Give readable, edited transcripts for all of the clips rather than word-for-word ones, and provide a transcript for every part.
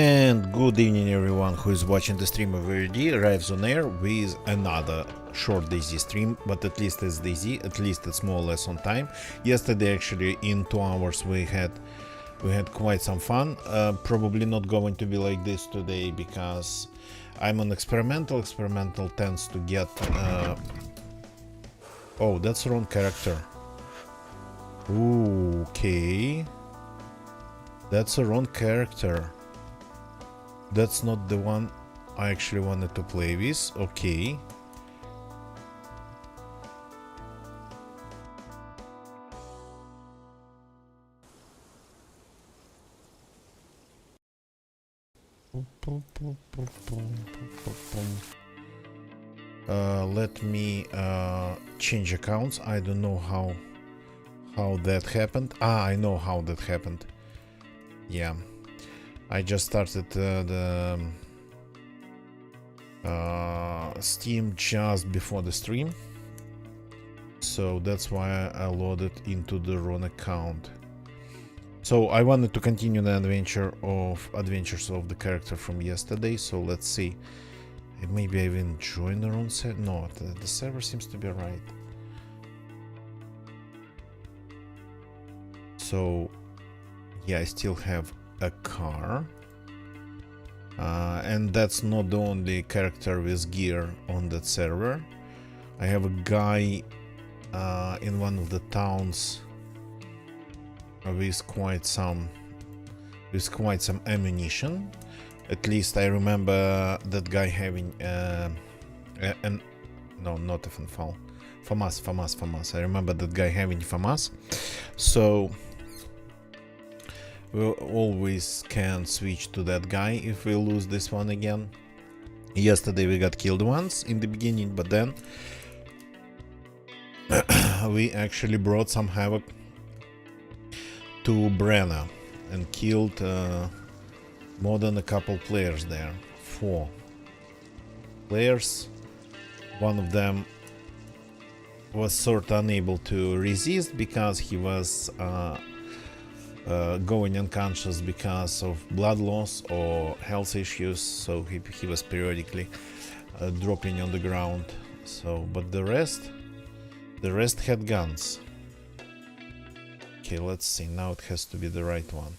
And good evening everyone who is watching the stream of VRD arrives on air with another short DayZ stream, but at least it's DayZ, at least it's more or less on time. Yesterday actually in 2 hours we had quite some fun. Probably not going to be like this today because I'm on experimental. Experimental tends to get oh, that's the wrong character. Ooh, okay. That's a wrong character. That's not the one I actually wanted to play with. Okay. Let me change accounts. I don't know how that happened. I know how that happened. Yeah. I just started the Steam just before the stream, so that's why I loaded into the wrong account. So I wanted to continue the adventures of the character from yesterday. So let's see. Maybe I even join the wrong server. No, the server seems to be right. So yeah, I still have a car, and that's not the only character with gear on that server. I have a guy in one of the towns with quite some ammunition. At least I remember that guy having no, not a FAMAS. I remember that guy having FAMAS, so we always can switch to that guy if we lose this one again. Yesterday we got killed once in the beginning, but then we actually brought some havoc to Brenna and killed more than a couple players there. 4 players. One of them was sort of unable to resist because he was going unconscious because of blood loss or health issues, so he was periodically dropping on the ground. So, but the rest had guns. Okay, let's see. Now it has to be the right one.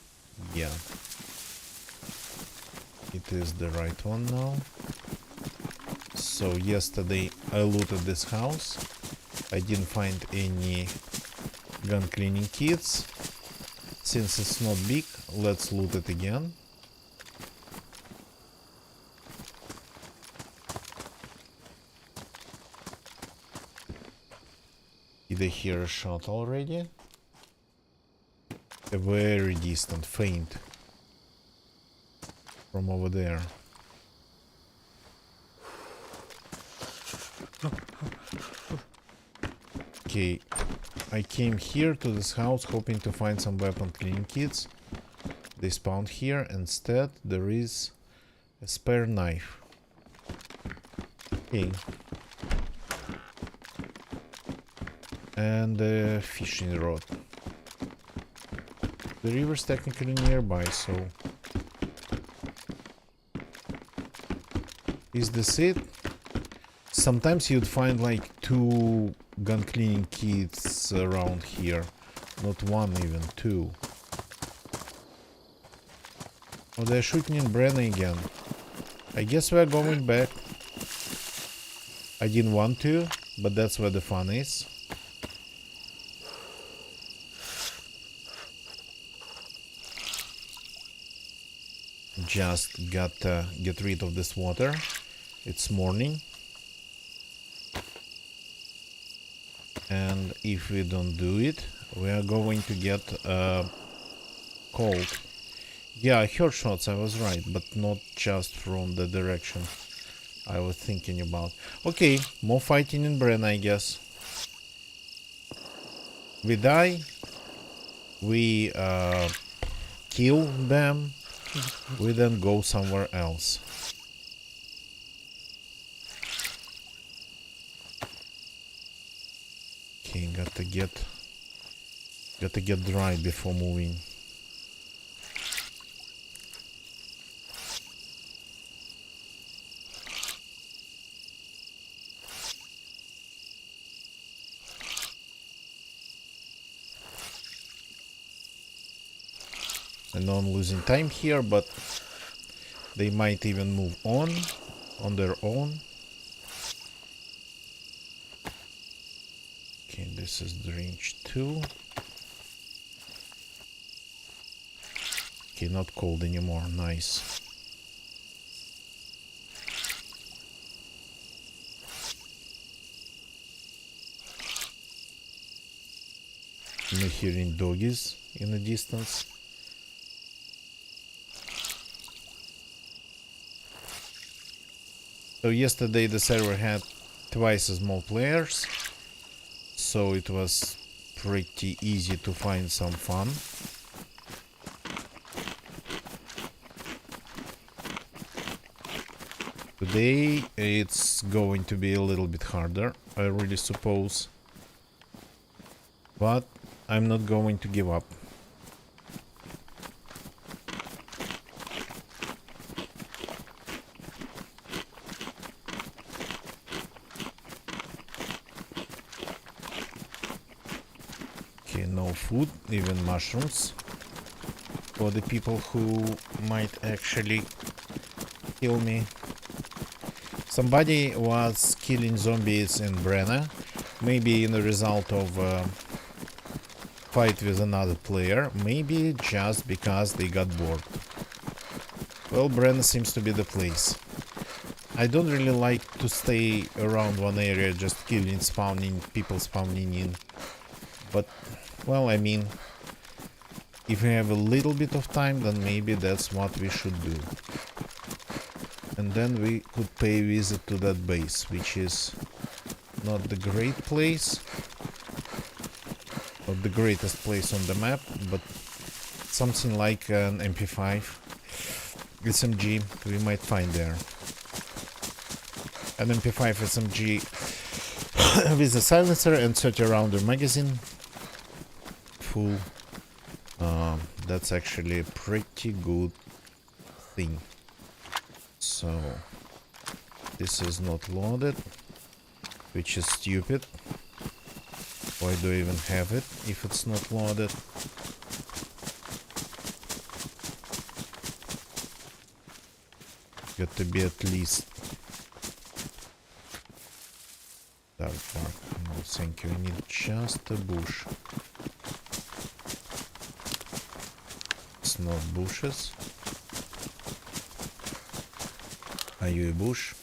Yeah, it is the right one now. So yesterday I looted this house. I didn't find any gun cleaning kits. Since it's not big, let's loot it again. Did I hear a shot already? A very distant, faint from over there. Okay, I came here to this house hoping to find some weapon cleaning kits. They spawned here. Instead, there is a spare knife. Okay. And a fishing rod. The river's technically nearby, so... Is this it? Sometimes you'd find like 2 gun cleaning kits around here. Not 1, even 2. Oh, they're shooting in Brenna again. I guess we're going back. I didn't want to, but that's where the fun is. Just gotta get rid of this water. It's morning. And if we don't do it, we are going to get cold. Yeah, I heard shots, I was right, but not just from the direction I was thinking about. Okay, more fighting in Brenna, I guess. We die, we kill them, we then go somewhere else. Okay, gotta get dry before moving. I know I'm losing time here, but they might even move on their own. Okay, this is Drench 2. Okay, not cold anymore, nice. I'm hearing doggies in the distance. So yesterday the server had twice as more players, so it was pretty easy to find some fun. Today it's going to be a little bit harder, I really suppose. But I'm not going to give up. Okay, no food, even mushrooms, for the people who might actually kill me. Somebody was killing zombies in Brenna, maybe in the result of a fight with another player, maybe just because they got bored. Well, Brenna seems to be the place. I don't really like to stay around one area just killing, spawning, people spawning in. But, well, I mean, if we have a little bit of time, then maybe that's what we should do. And then we could pay a visit to that base, which is not the great place, not the greatest place on the map, but something like an MP5 SMG we might find there. An MP5 SMG with a silencer and 30 rounder magazine full. That's actually a pretty good thing. So this is not loaded, which is stupid. Why do I even have it if it's not loaded? Got to be at least dark. No, thank you. I need just a bush. It's not bushes. Are you a bush?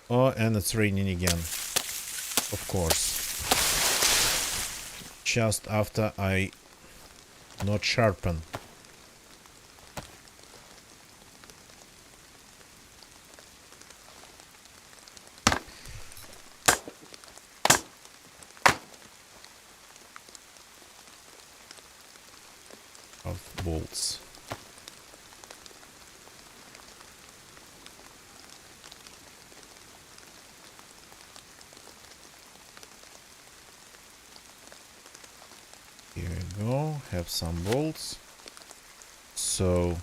Oh, and it's raining again. Of course. Just after I not sharpen. Of bolts. Here we go, have some bolts. So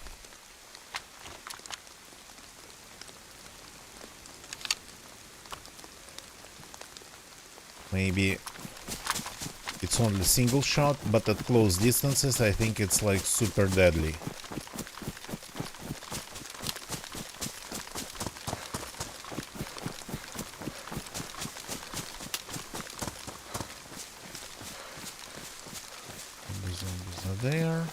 maybe it's only single shot, but at close distances I think it's like super deadly. The zombies are there.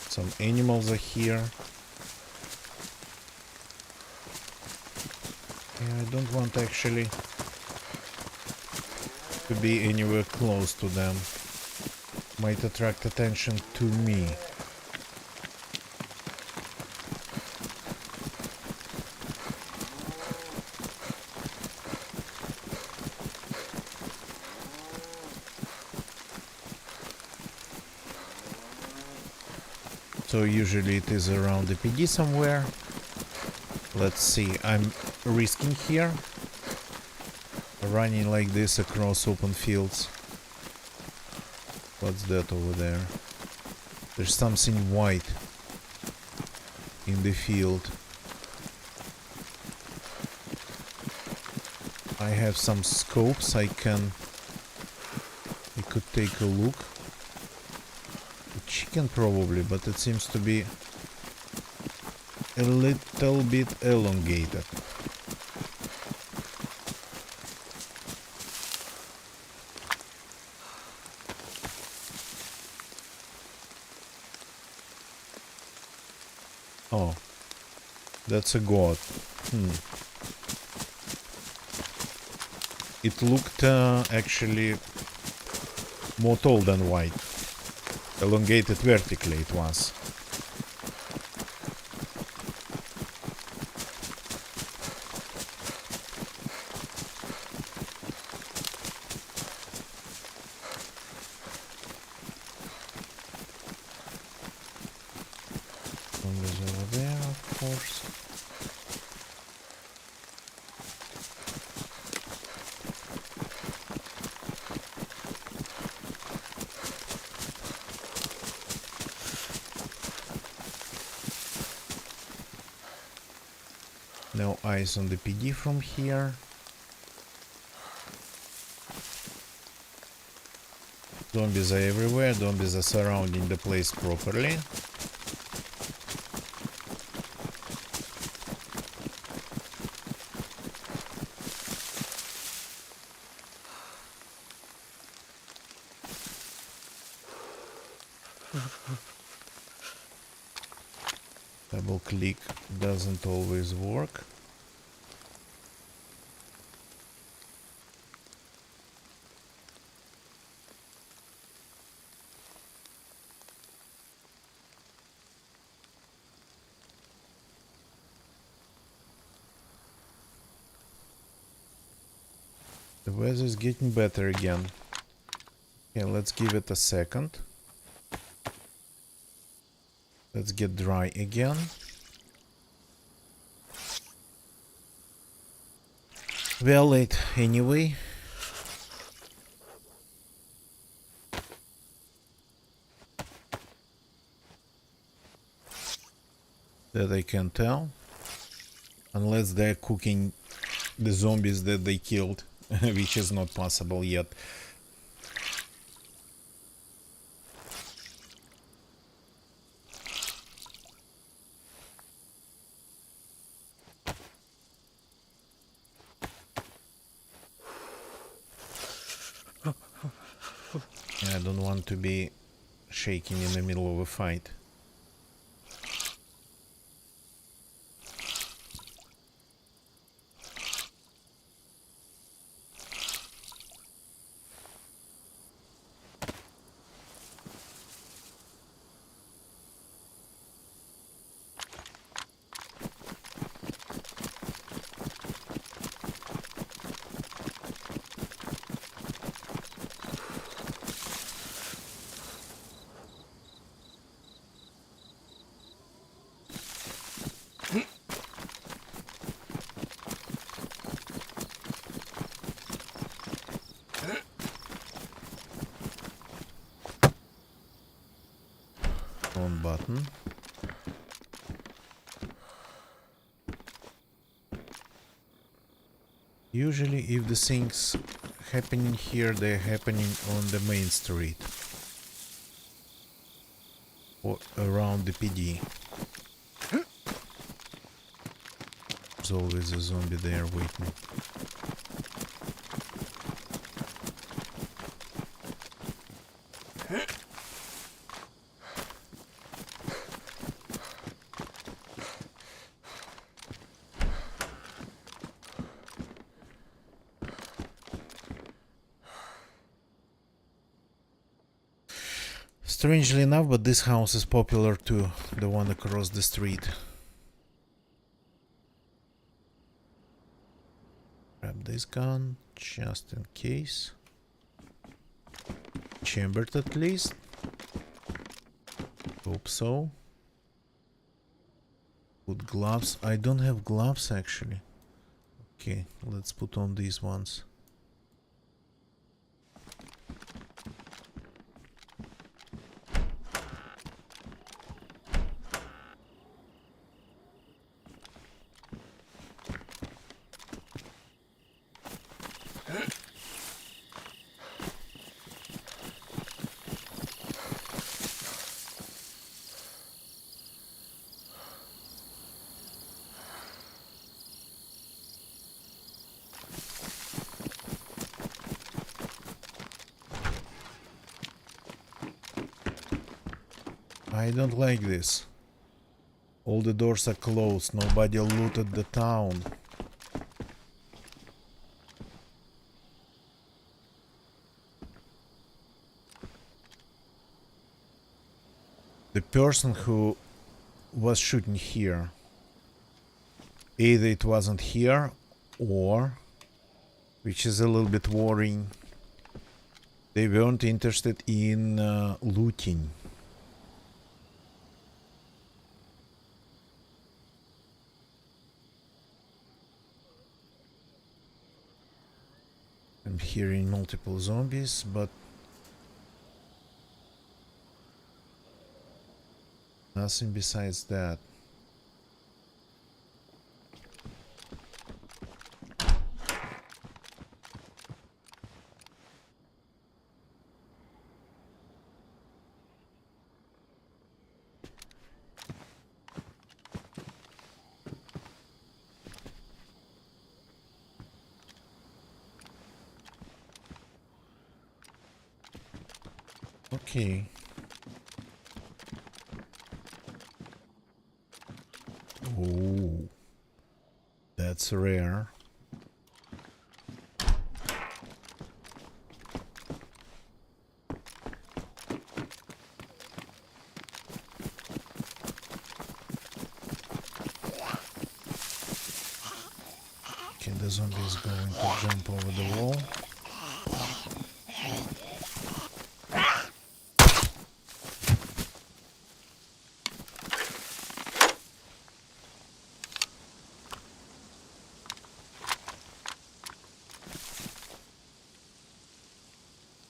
Some animals are here. Yeah, I don't want actually to be anywhere close to them. Might attract attention to me. So usually it is around the PD somewhere. Let's see, I'm risking here, running like this across open fields. What's that over there? There's something white in the field. I have some scopes. I could take a look. A chicken probably, but it seems to be a little bit elongated. Oh, that's a goat. It looked actually more tall than wide. Elongated vertically it was. Zombies over there, of course. No eyes on the PD from here. Zombies are everywhere. Zombies are surrounding the place properly. Double click doesn't always work. The weather is getting better again. Okay, let's give it a second. Let's get dry again. We are late anyway. That I can tell. Unless they're cooking the zombies that they killed, which is not possible yet. I don't want to be shaking in the middle of a fight. Wrong button. Usually if the things happening here, they're happening on the main street. Or around the PD. There's always a zombie there waiting. Strangely enough, but this house is popular too, the one across the street. Grab this gun, just in case. Chambered at least. Hope so. Put gloves. I don't have gloves actually. Okay, let's put on these ones. I don't like this. All the doors are closed. Nobody looted the town. The person who was shooting here, either it wasn't here, or, which is a little bit worrying, they weren't interested in looting. I'm hearing multiple zombies, but nothing besides that. Okay. Oh, that's rare. Okay, the zombie is going to jump over the wall.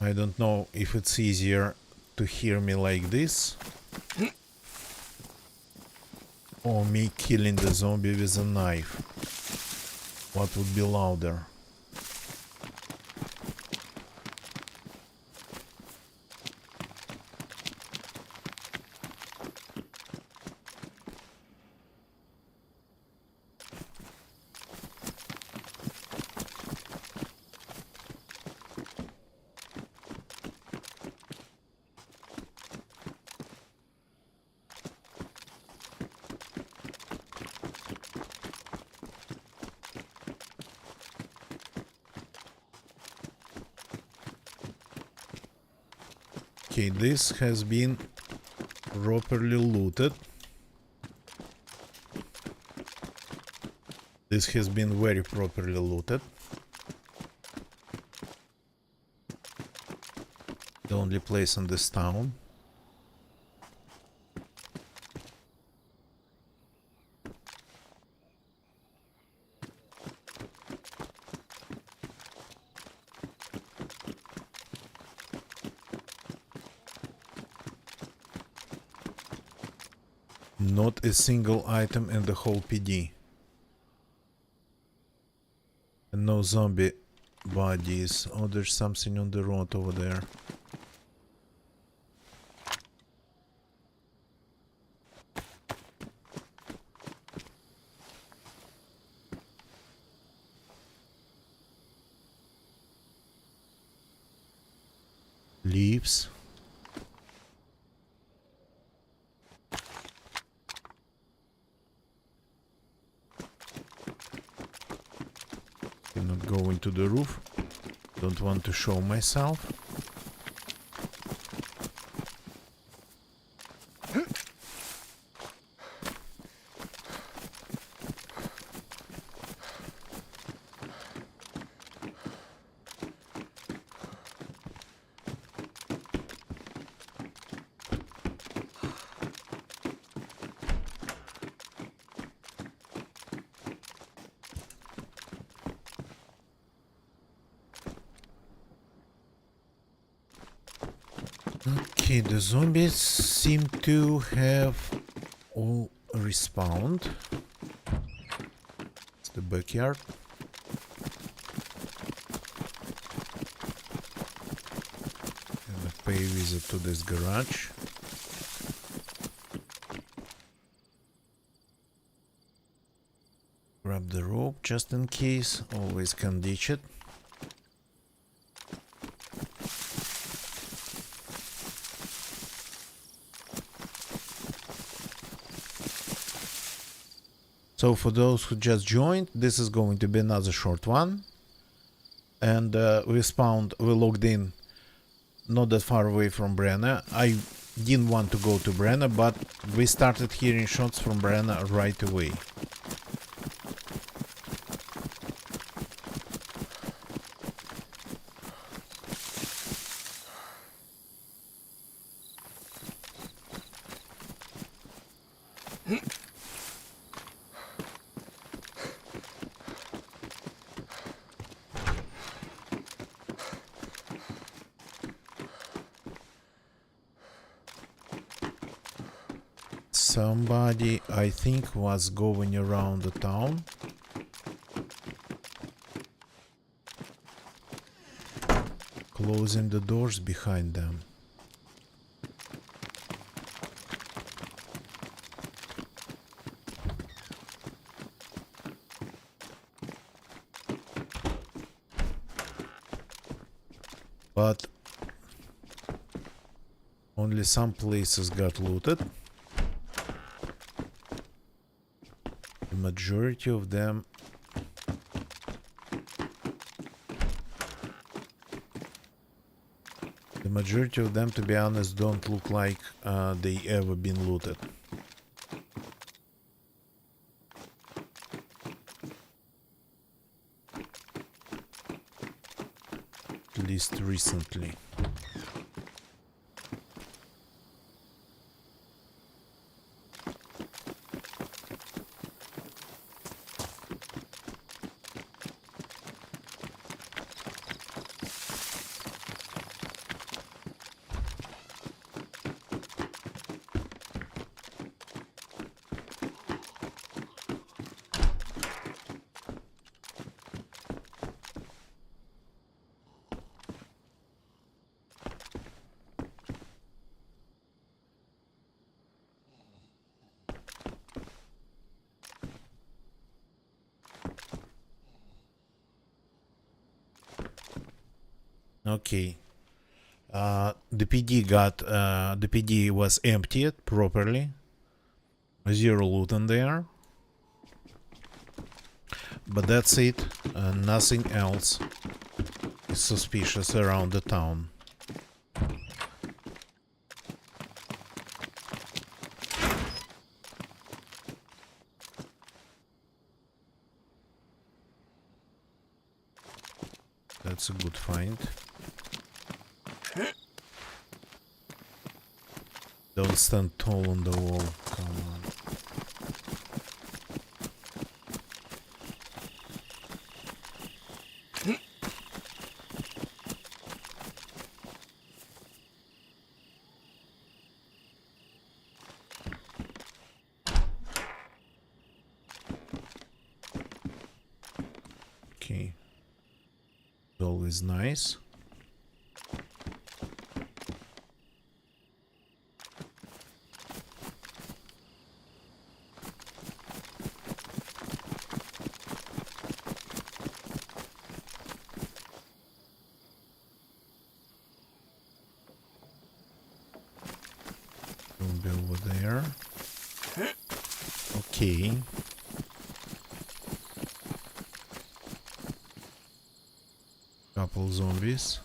I don't know if it's easier to hear me like this or me killing the zombie with a knife. What would be louder? Okay, this has been properly looted. This has been very properly looted. The only place in this town. Not a single item in the whole PD. And no zombie bodies. Oh, there's something on the road over there. Leaves. Cannot go into the roof. Don't want to show myself. Okay, the zombies seem to have all respawned. It's the backyard. And a pay visit to this garage. Grab the rope just in case, always can ditch it. So for those who just joined, this is going to be another short one. And we logged in not that far away from Brenna. I didn't want to go to Brenna, but we started hearing shots from Brenna right away. Somebody, I think, was going around the town. Closing the doors behind them. But only some places got looted. The majority of them to be honest, don't look like they ever been looted. At least recently. Okay. The PD was emptied properly. Zero loot in there. But that's it. Nothing else is suspicious around the town. That's a good find. Don't stand tall on the wall. Come on. Okay. Always nice. Zombie over there. Okay. Couple zombies.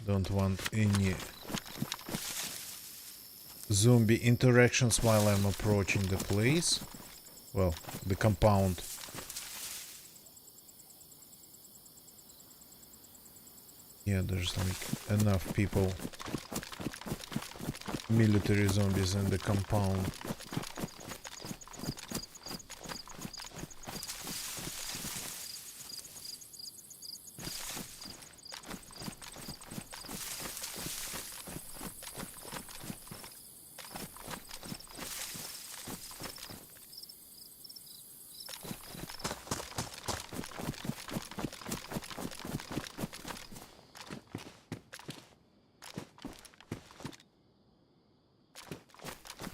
Don't want any zombie interactions while I'm approaching the place. Well, the compound. Yeah, there's like enough people. Military zombies in the compound.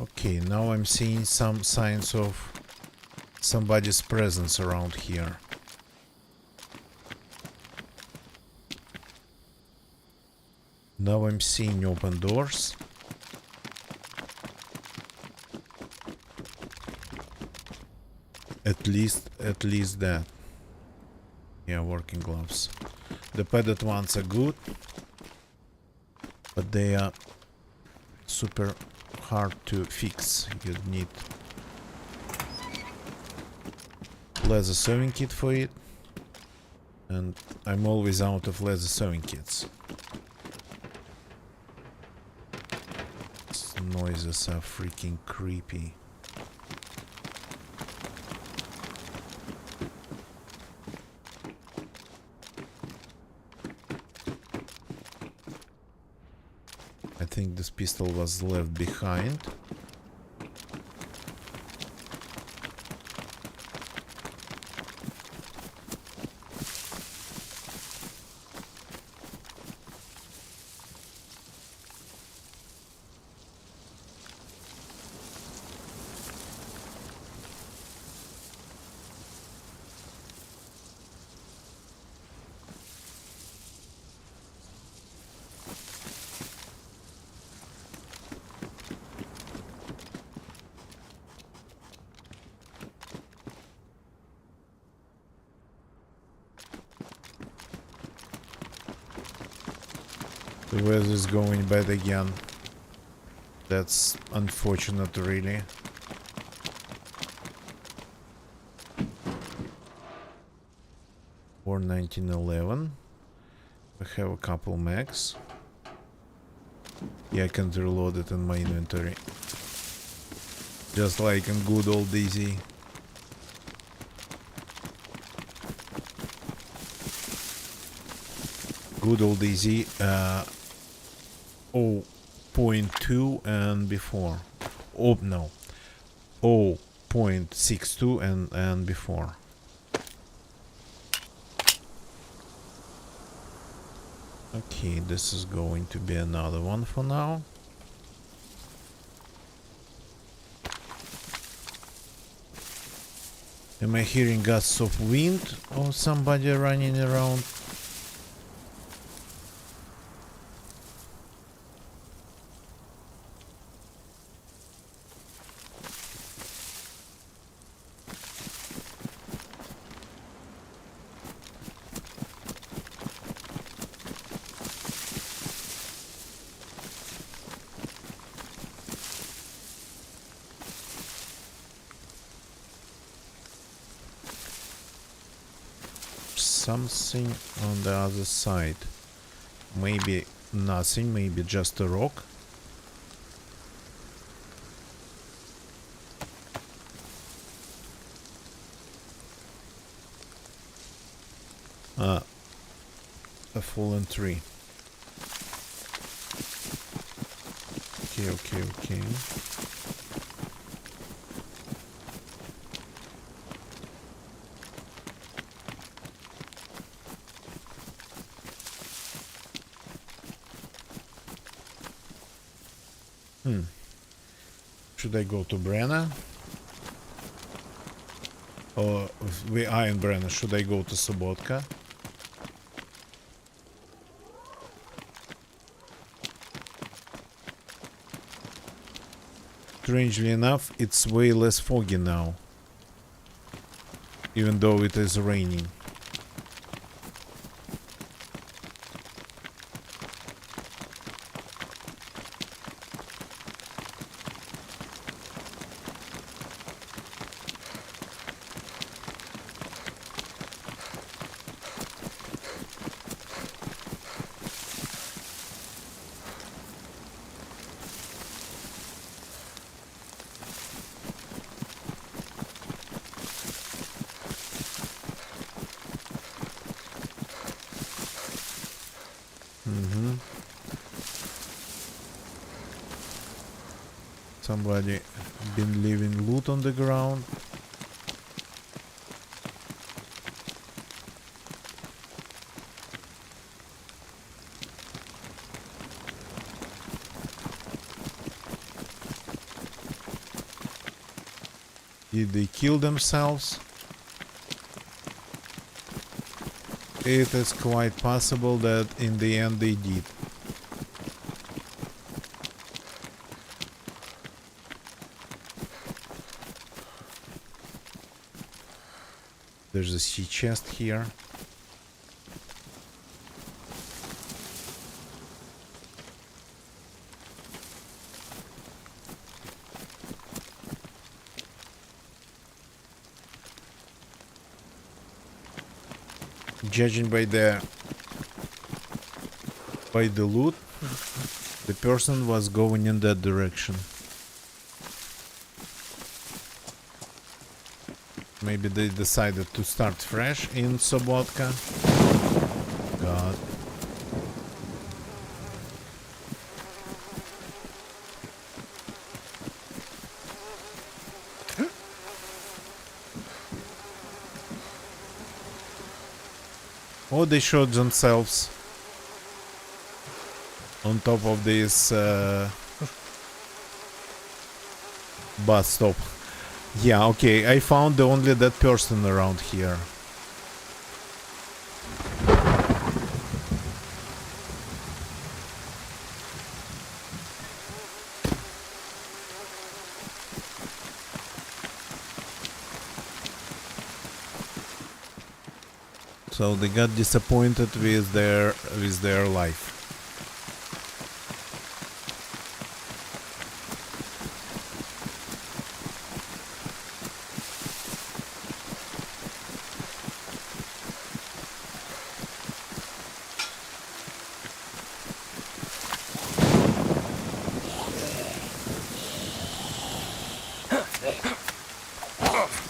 Okay, now I'm seeing some signs of somebody's presence around here. Now I'm seeing open doors. At least that. Yeah, working gloves. The padded ones are good, but they are super hard to fix. You need leather sewing kit for it, and I'm always out of leather sewing kits. These noises are freaking creepy. I think this pistol was left behind. The weather's going bad again. That's unfortunate, really. For 1911. I have a couple mags. Yeah, I can reload it in my inventory. Just like in good old DayZ. Good old DayZ, 0.2 and before. Oh no, 0.62 and before. Okay, this is going to be another one for now. Am I hearing gusts of wind or somebody running around? Something on the other side. Maybe nothing, maybe just a rock. Ah, a fallen tree. Okay. Should I go to Brenna? Or we are in Brenna. Should I go to Sobotka? Strangely enough, it's way less foggy now. Even though it is raining. Somebody been leaving loot on the ground. Did they kill themselves? It is quite possible that in the end they did. There's a sea chest here. Judging by the loot, the person was going in that direction. Maybe they decided to start fresh in Sobotka. God. Oh, they shot themselves on top of this bus stop. Yeah, okay, I found the only dead person around here. So they got disappointed with their life.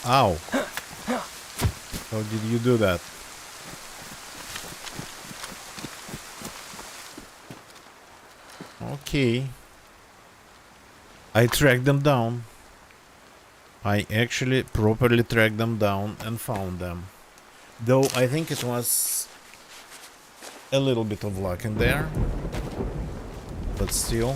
Ow! How did you do that? Okay. I tracked them down. I actually properly tracked them down and found them. Though I think it was a little bit of luck in there. But still.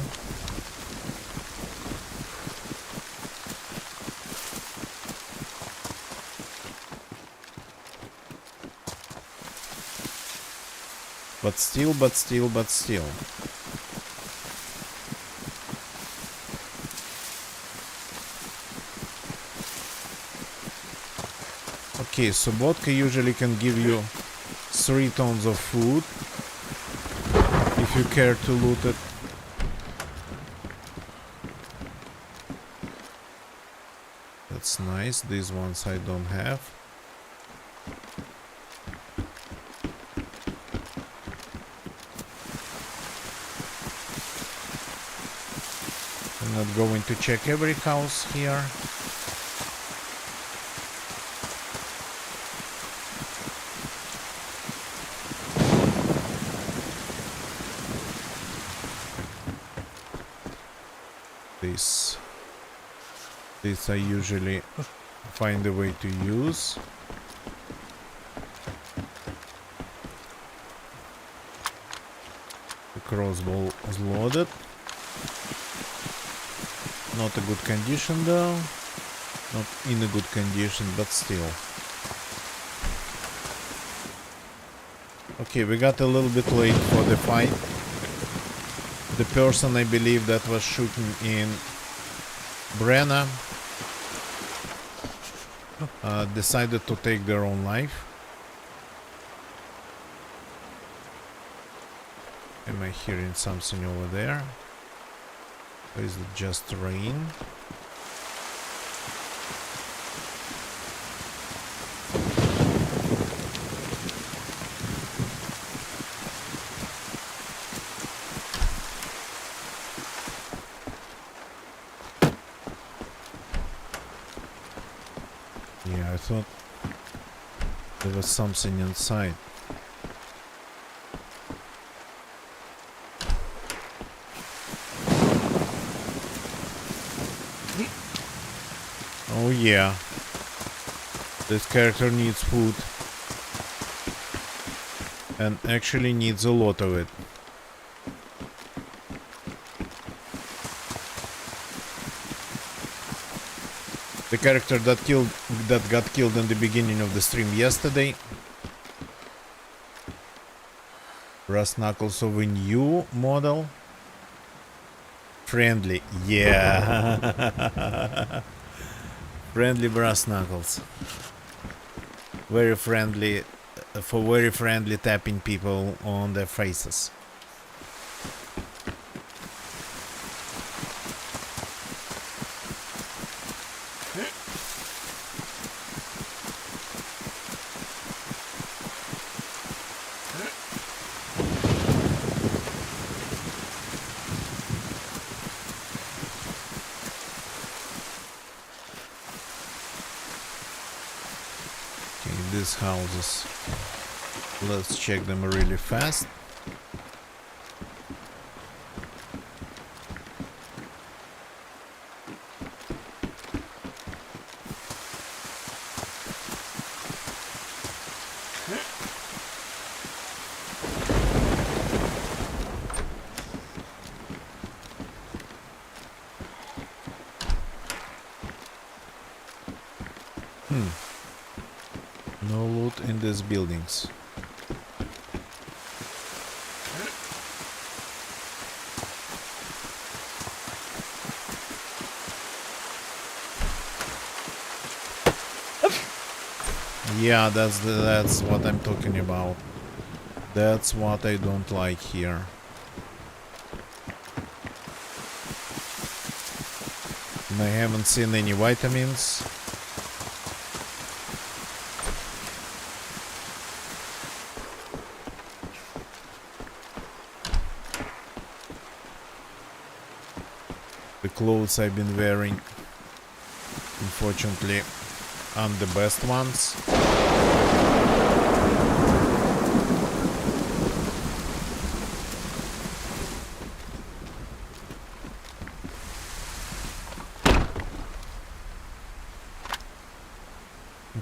But still. Okay, so vodka usually can give you 3 tons of food if you care to loot it. That's nice. These ones I don't have. I'm not going to check every house here. This I usually find a way to use. The crossbow is loaded. Not a good condition though. Not in a good condition, but still. Okay, we got a little bit late for the fight. The person I believe that was shooting in Brenna decided to take their own life. Am I hearing something over there? Or is it just rain? Yeah, I thought there was something inside. Oh yeah, this character needs food, and actually needs a lot of it. The character that got killed in the beginning of the stream yesterday. Brass knuckles of a new model. Friendly, yeah. Friendly brass knuckles. Very friendly, for very friendly tapping people on their faces. These houses, let's check them really fast. No loot in these buildings. Yeah, that's what I'm talking about. That's what I don't like here. And I haven't seen any vitamins. The clothes I've been wearing, unfortunately, aren't the best ones.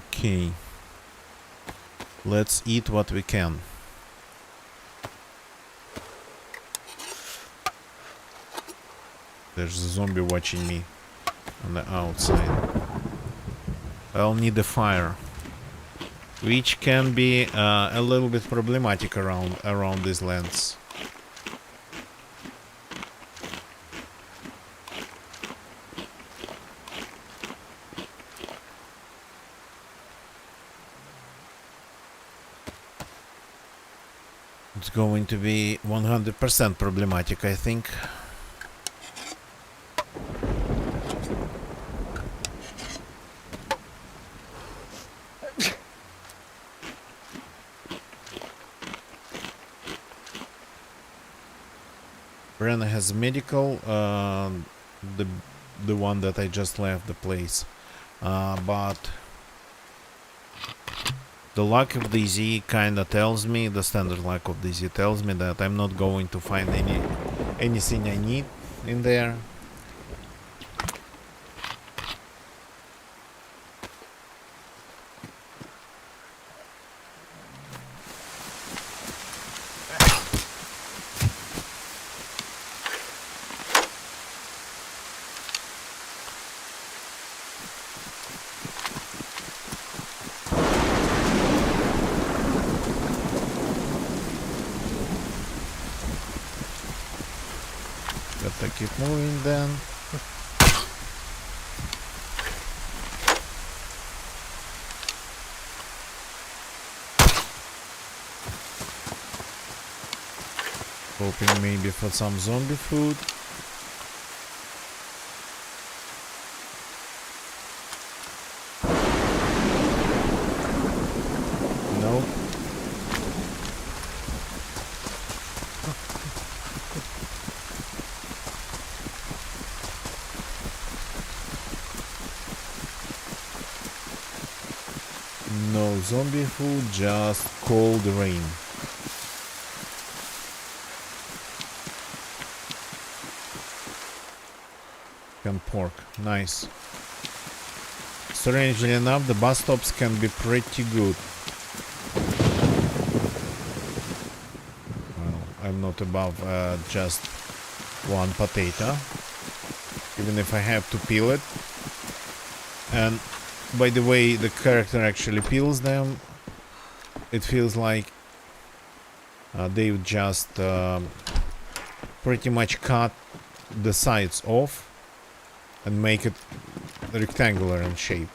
Okay, let's eat what we can. There's a zombie watching me on the outside. I'll need a fire, which can be a little bit problematic around these lands. It's going to be 100% problematic, I think. Brenna has medical, the one that I just left the place, but the luck of DZ kinda tells me, the standard luck of DZ tells me that I'm not going to find anything I need in there. Gotta keep moving then. Hoping maybe for some zombie food. Nope. No zombie food, just cold rain. And pork, nice. Strangely enough, the bus stops can be pretty good. Well, I'm not above just one potato, even if I have to peel it And by the way the character actually peels them, it feels like they've just pretty much cut the sides off and make it rectangular in shape.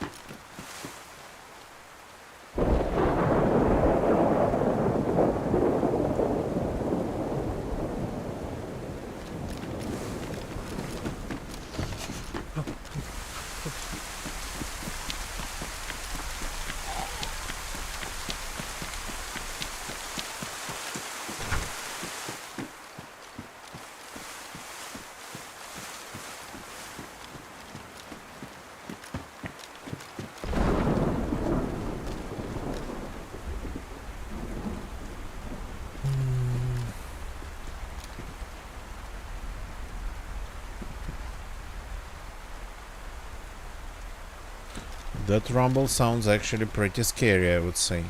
That rumble sounds actually pretty scary, I would say.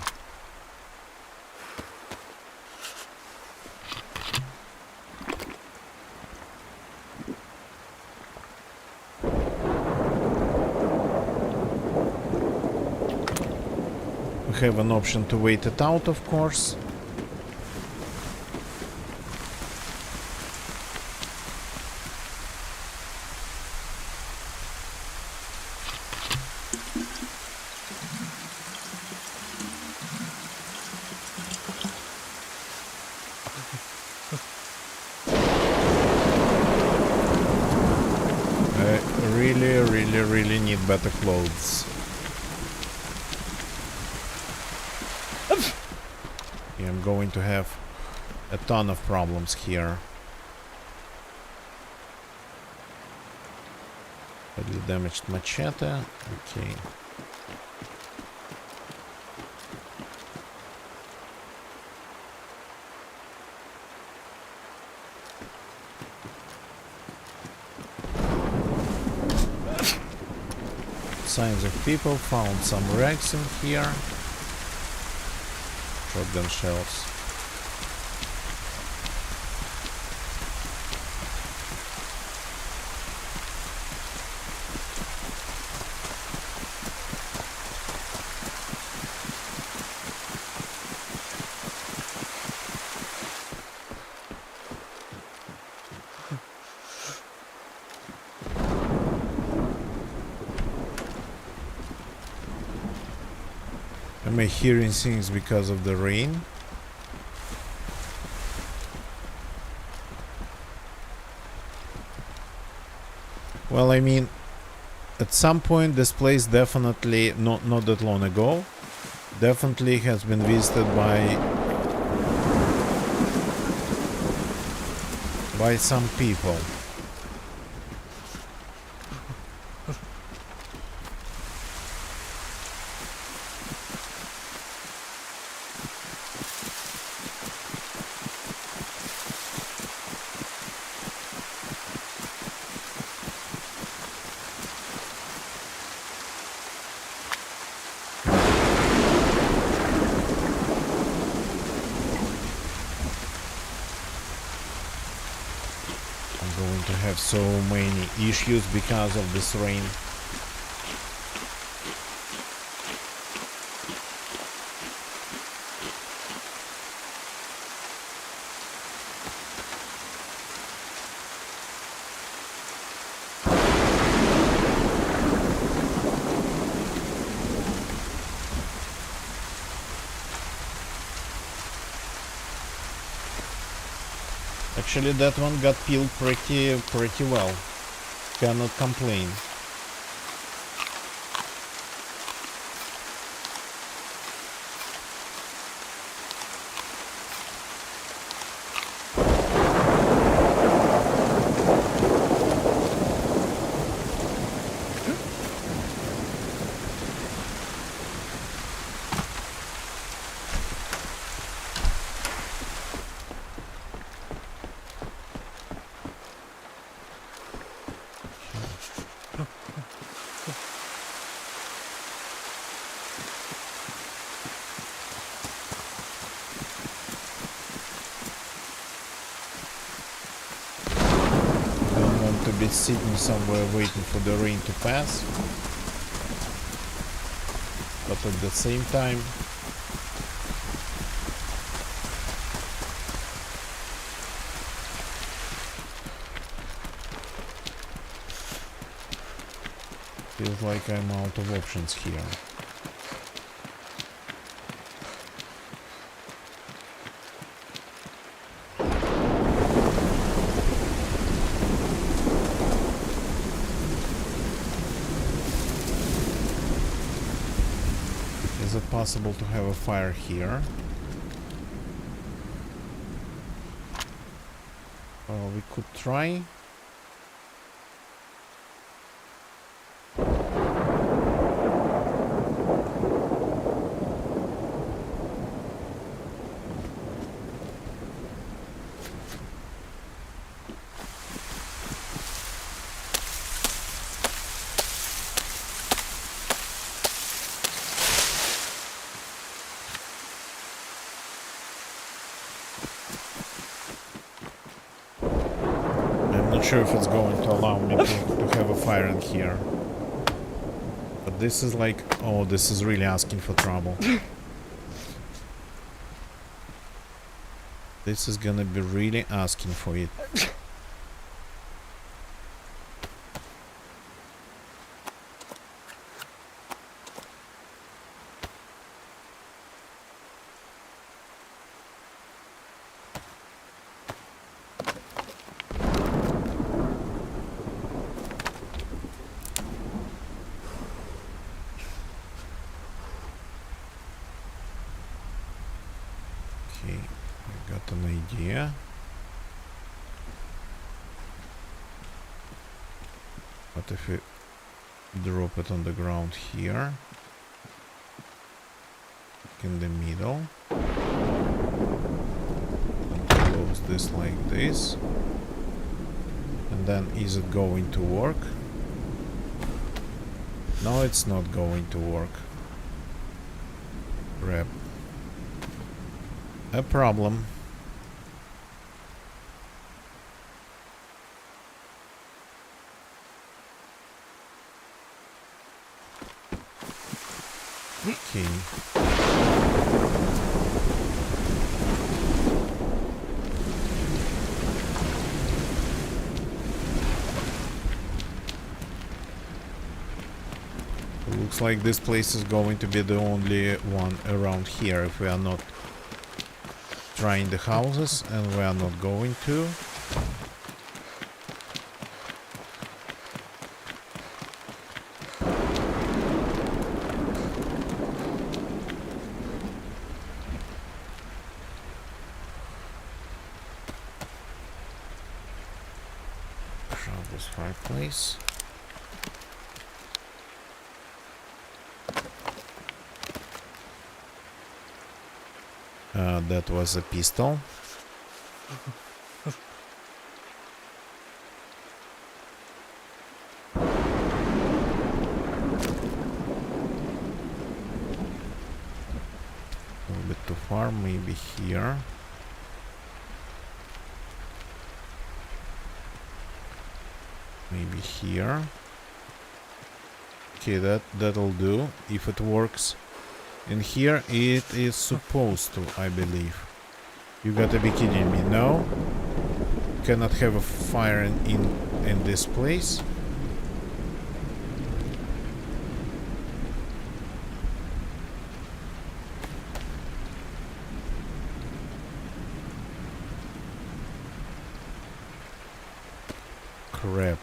We have an option to wait it out, of course. Really need better clothes. Yeah, I'm going to have a ton of problems here. Badly damaged machete. Okay. Signs of people, found some wrecks in here. Shotgun shells. Am I hearing things because of the rain? Well, I mean, at some point this place definitely, not that long ago, definitely has been visited by some people. Going to have so many issues because of this rain. Actually, that one got peeled pretty well. Cannot complain. Don't want to be sitting somewhere waiting for the rain to pass. but at the same time feels like I'm out of options here. Is it possible to have a fire here? Well, we could try. Not sure if it's going to allow me to have a fire in here. But this is like, oh, this is really asking for trouble. This is gonna be really asking for it. Okay, I got an idea. What if we drop it on the ground here? In the middle. And close this like this. And then is it going to work? No, it's not going to work. Crap. A problem. Okay. Looks like this place is going to be the only one around here if we are not trying the houses, and we are not going to. Shove this fireplace. That was a pistol. A little bit too far, maybe here. Maybe here. Okay, that'll do if it works. And here it is supposed to, I believe. You gotta be kidding me. No? Cannot have a fire in this place. Crap.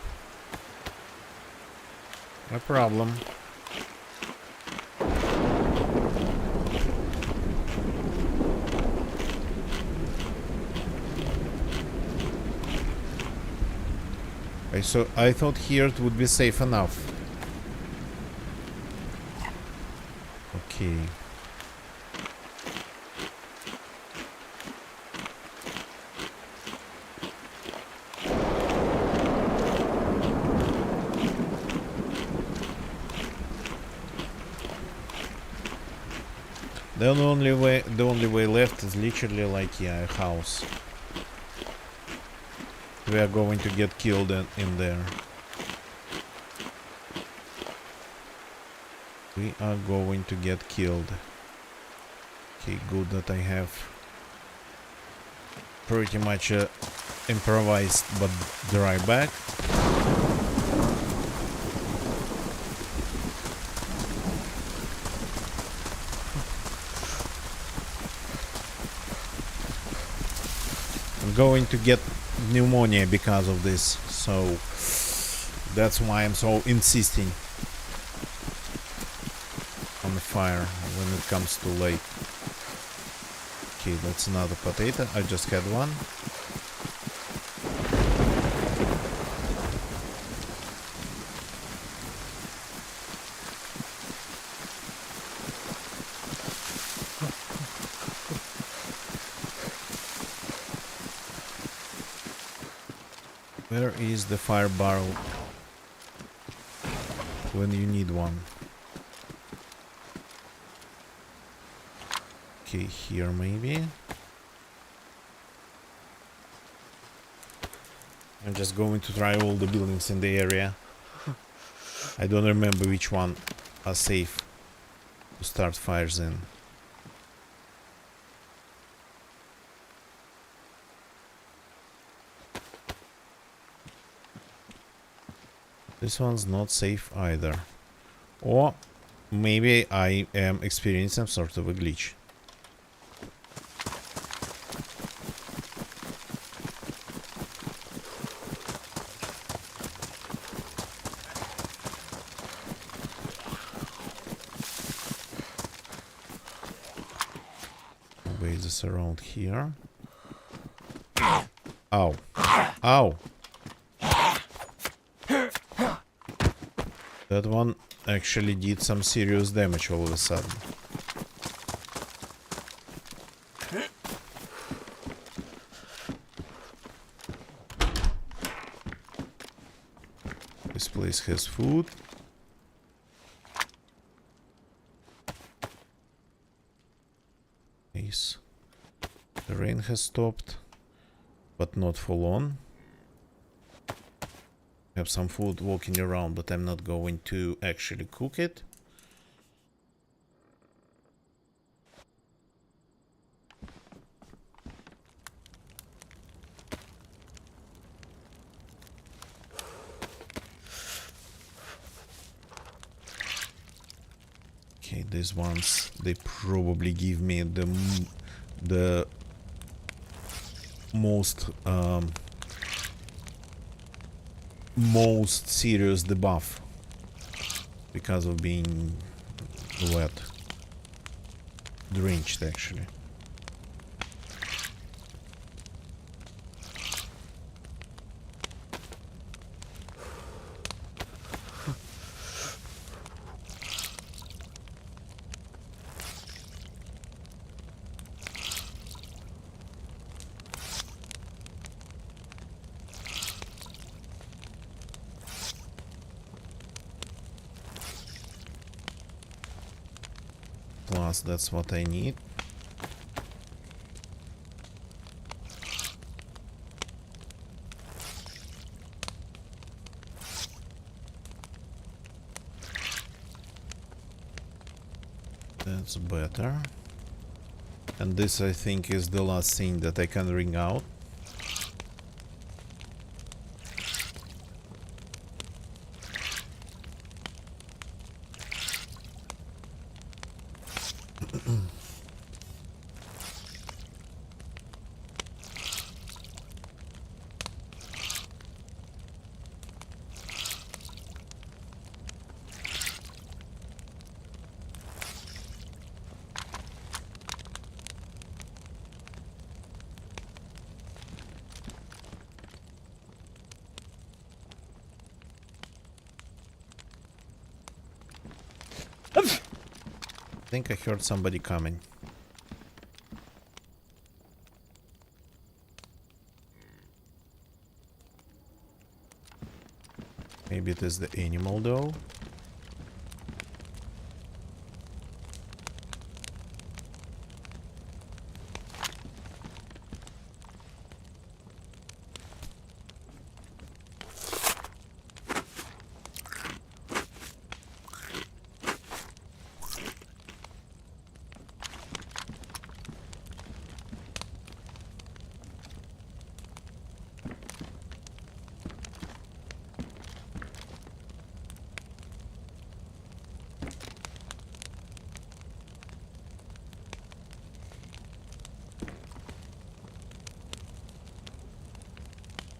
No problem. So I thought here it would be safe enough. Okay. The only way left is literally like, yeah, a house. We are going to get killed in there. We are going to get killed. Okay, good that I have pretty much a improvised but dry bag. I'm going to get pneumonia because of this, so that's why I'm so insisting on the fire when it comes too late. Okay, that's another potato. I just had one. Where is the fire barrel when you need one? Okay, here maybe. I'm just going to try all the buildings in the area. I don't remember which one are safe to start fires in. This one's not safe either. Or maybe I am experiencing some sort of a glitch. Wait, this around here. Ow. Ow. That one actually did some serious damage all of a sudden. This place has food. Nice. The rain has stopped, but not for long. Have some food walking around, but I'm not going to actually cook it. Okay, these ones, they probably give me the most serious debuff because of being wet, drenched actually. Plus, that's what I need. That's better. And this, I think, is the last thing that I can ring out. I think I heard somebody coming. Maybe it is the animal though.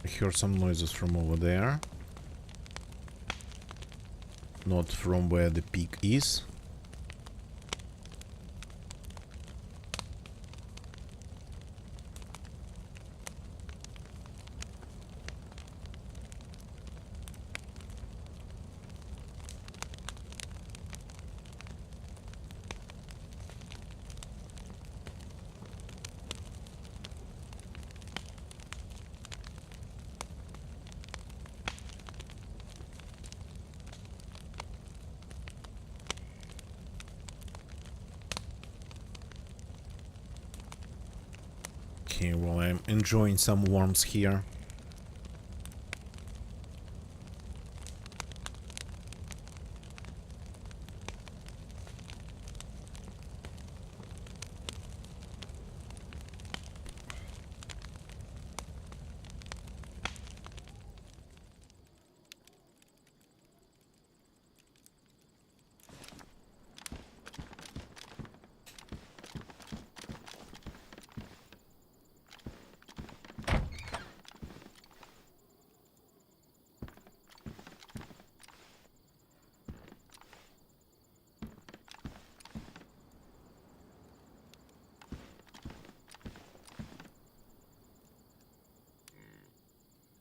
I heard some noises from over there. Not from where the peak is. Okay, well, I'm enjoying some warmth here.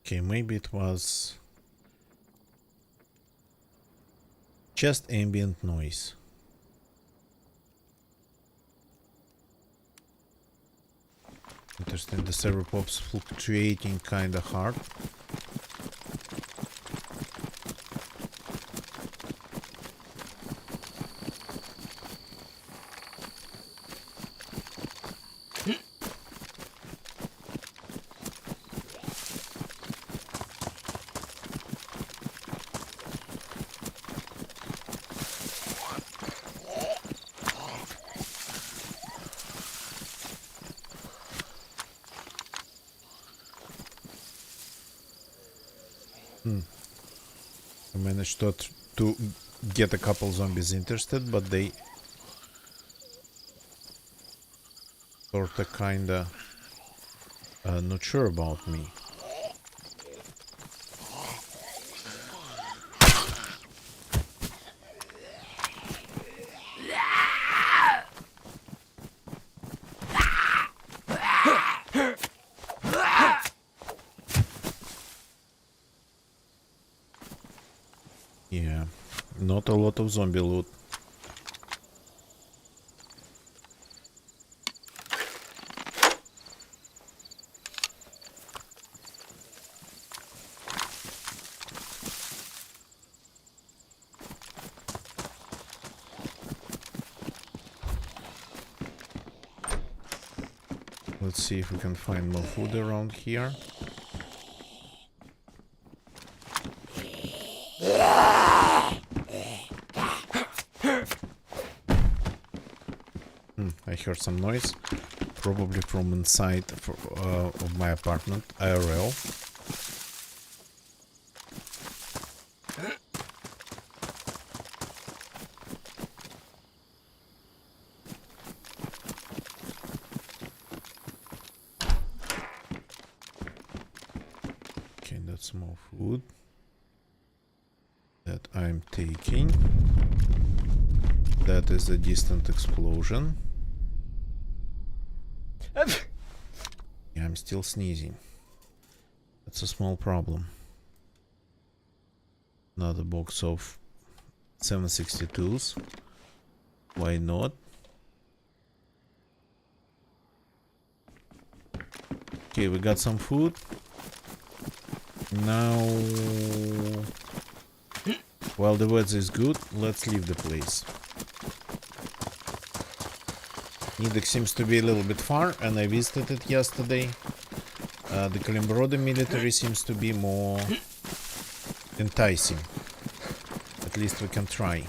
Okay, maybe it was just ambient noise. Interesting, the server pops fluctuating kinda hard. I managed to get a couple zombies interested, but they sorta kinda not sure about me. Yeah, not a lot of zombie loot. Let's see if we can find more food around here. I heard some noise, probably from inside of my apartment, IRL. Okay, that's more food that I'm taking. That is a distant explosion. Yeah, I'm still sneezing. That's a small problem. Another box of 762s. Why not? Okay, we got some food. Now, while the weather is good, let's leave the place. Nidek seems to be a little bit far, and I visited it yesterday. The Kalimbroda military seems to be more enticing. At least we can try.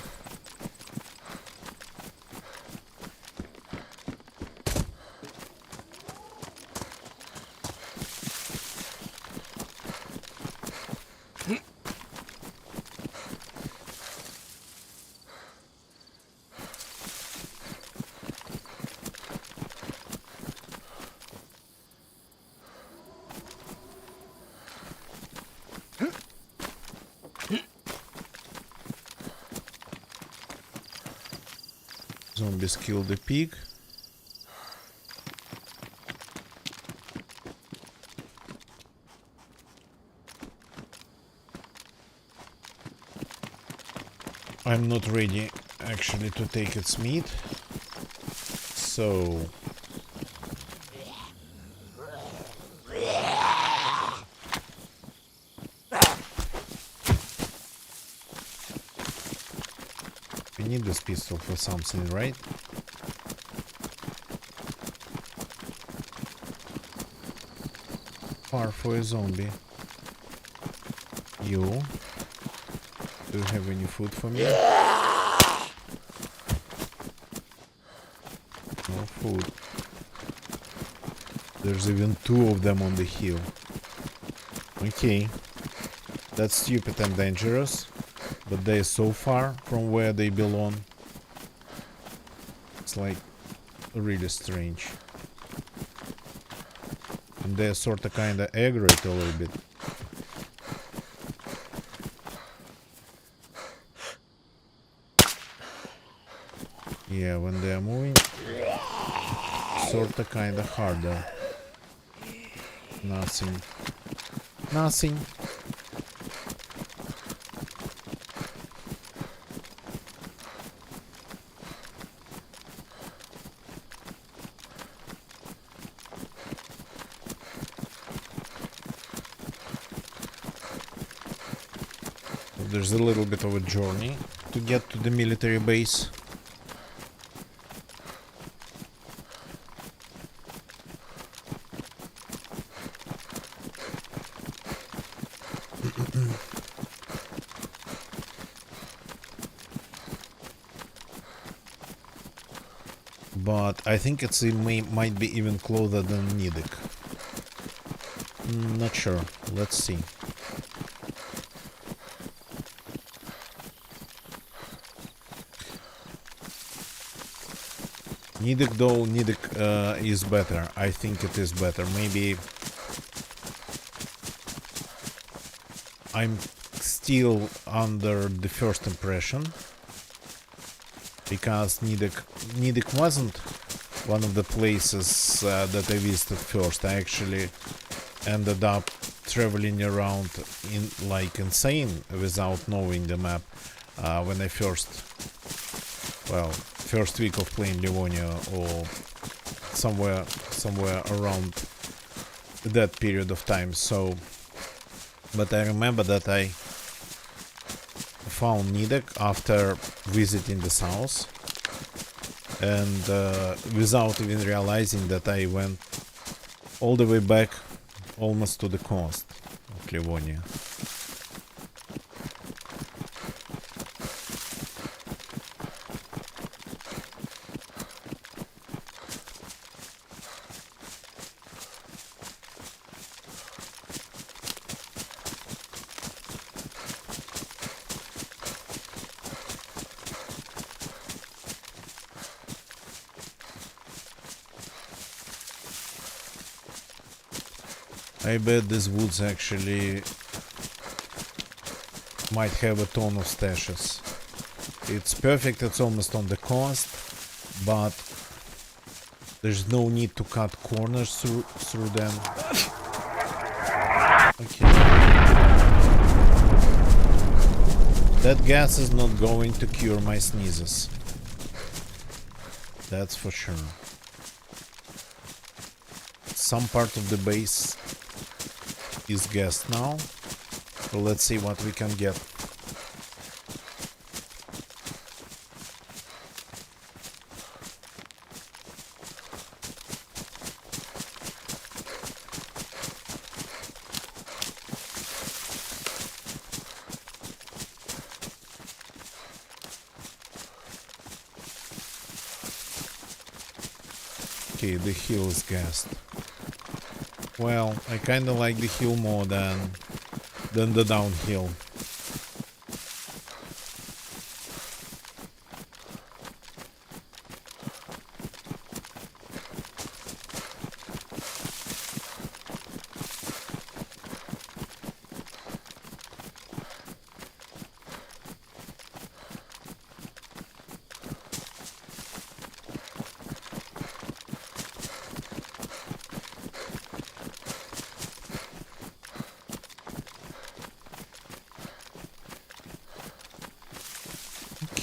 Zombies kill the pig. I'm not ready actually to take its meat, so we need this pistol for something, right? Far for a zombie. You, do you have any food for me? No food. There's even two of them on the hill. Okay. That's stupid and dangerous, but they're so far from where they belong. It's like really strange. And they're sorta kinda aggroed a little bit. Yeah, when they're moving, sorta kinda harder. Nothing. Nothing. There's a little bit of a journey to get to the military base. But I think might be even closer than Nidek. Not sure. Let's see. Nidek though, Nidek is better. I think it is better. Maybe I'm still under the first impression, because Nidek wasn't one of the places that I visited first. I actually ended up traveling around like insane without knowing the map when I first week of playing Livonia, or somewhere around that period of time. So, but I remember that I found Nidek after visiting the south, and without even realizing that I went all the way back almost to the coast of Livonia. I bet these woods actually might have a ton of stashes. It's perfect, it's almost on the coast, but there's no need to cut corners through them. Okay. That gas is not going to cure my sneezes. That's for sure. Some part of the base is gassed now, so let's see what we can get. Okay, the hill is gassed. Well, I kinda like the hill more than the downhill.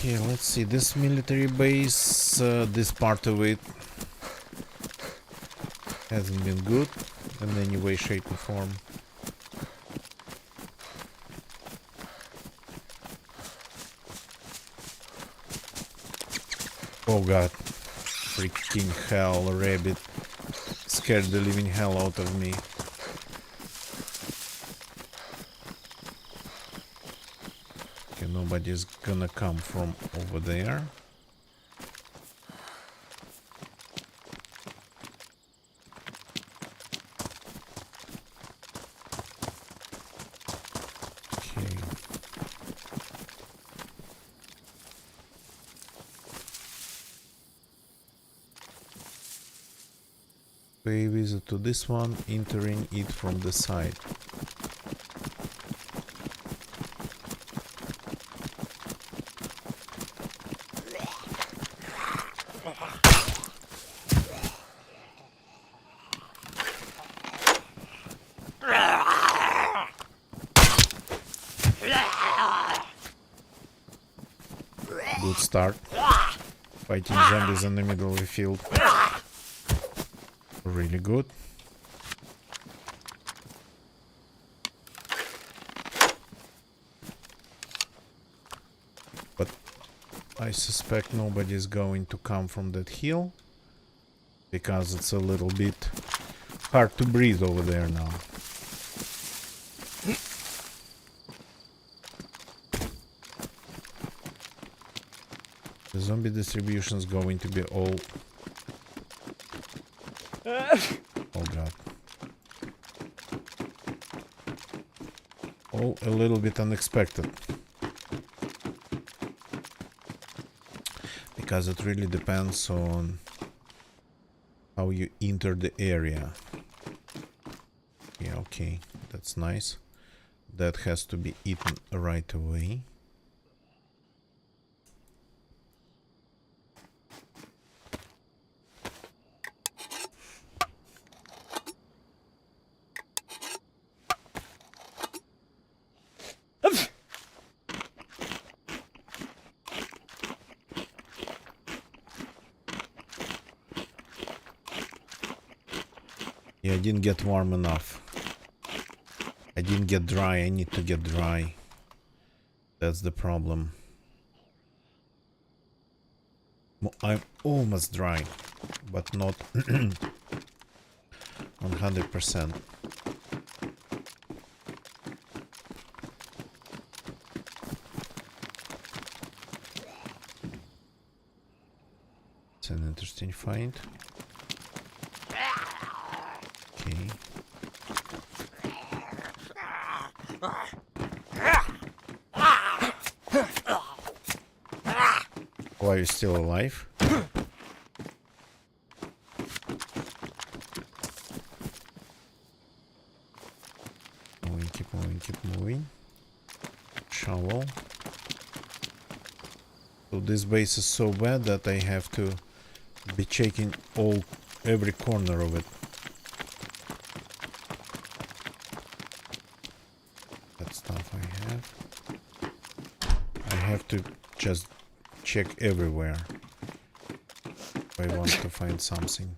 Okay, let's see. This military base, this part of it hasn't been good in any way, shape, or form. Oh god. Freaking hell, rabbit. Scared the living hell out of me. Okay, nobody's gonna come from over there. Okay. Pay visit to this one, entering it from the side. Good start. Fighting zombies in the middle of the field. Really good. But I suspect nobody's going to come from that hill, because it's a little bit hard to breathe over there now. The zombie distribution is going to be all... Oh god. All a little bit unexpected. Because it really depends on how you enter the area. Yeah, okay, that's nice. That has to be eaten right away. Yeah, I didn't get warm enough. I didn't get dry. I need to get dry. That's the problem. I'm almost dry, but not 100%. It's an interesting find. Okay. Why are you still alive? Moving, keep moving, keep moving. Shovel. So this base is so bad that I have to be checking every corner of it. That stuff I have to just check everywhere if I want to find something.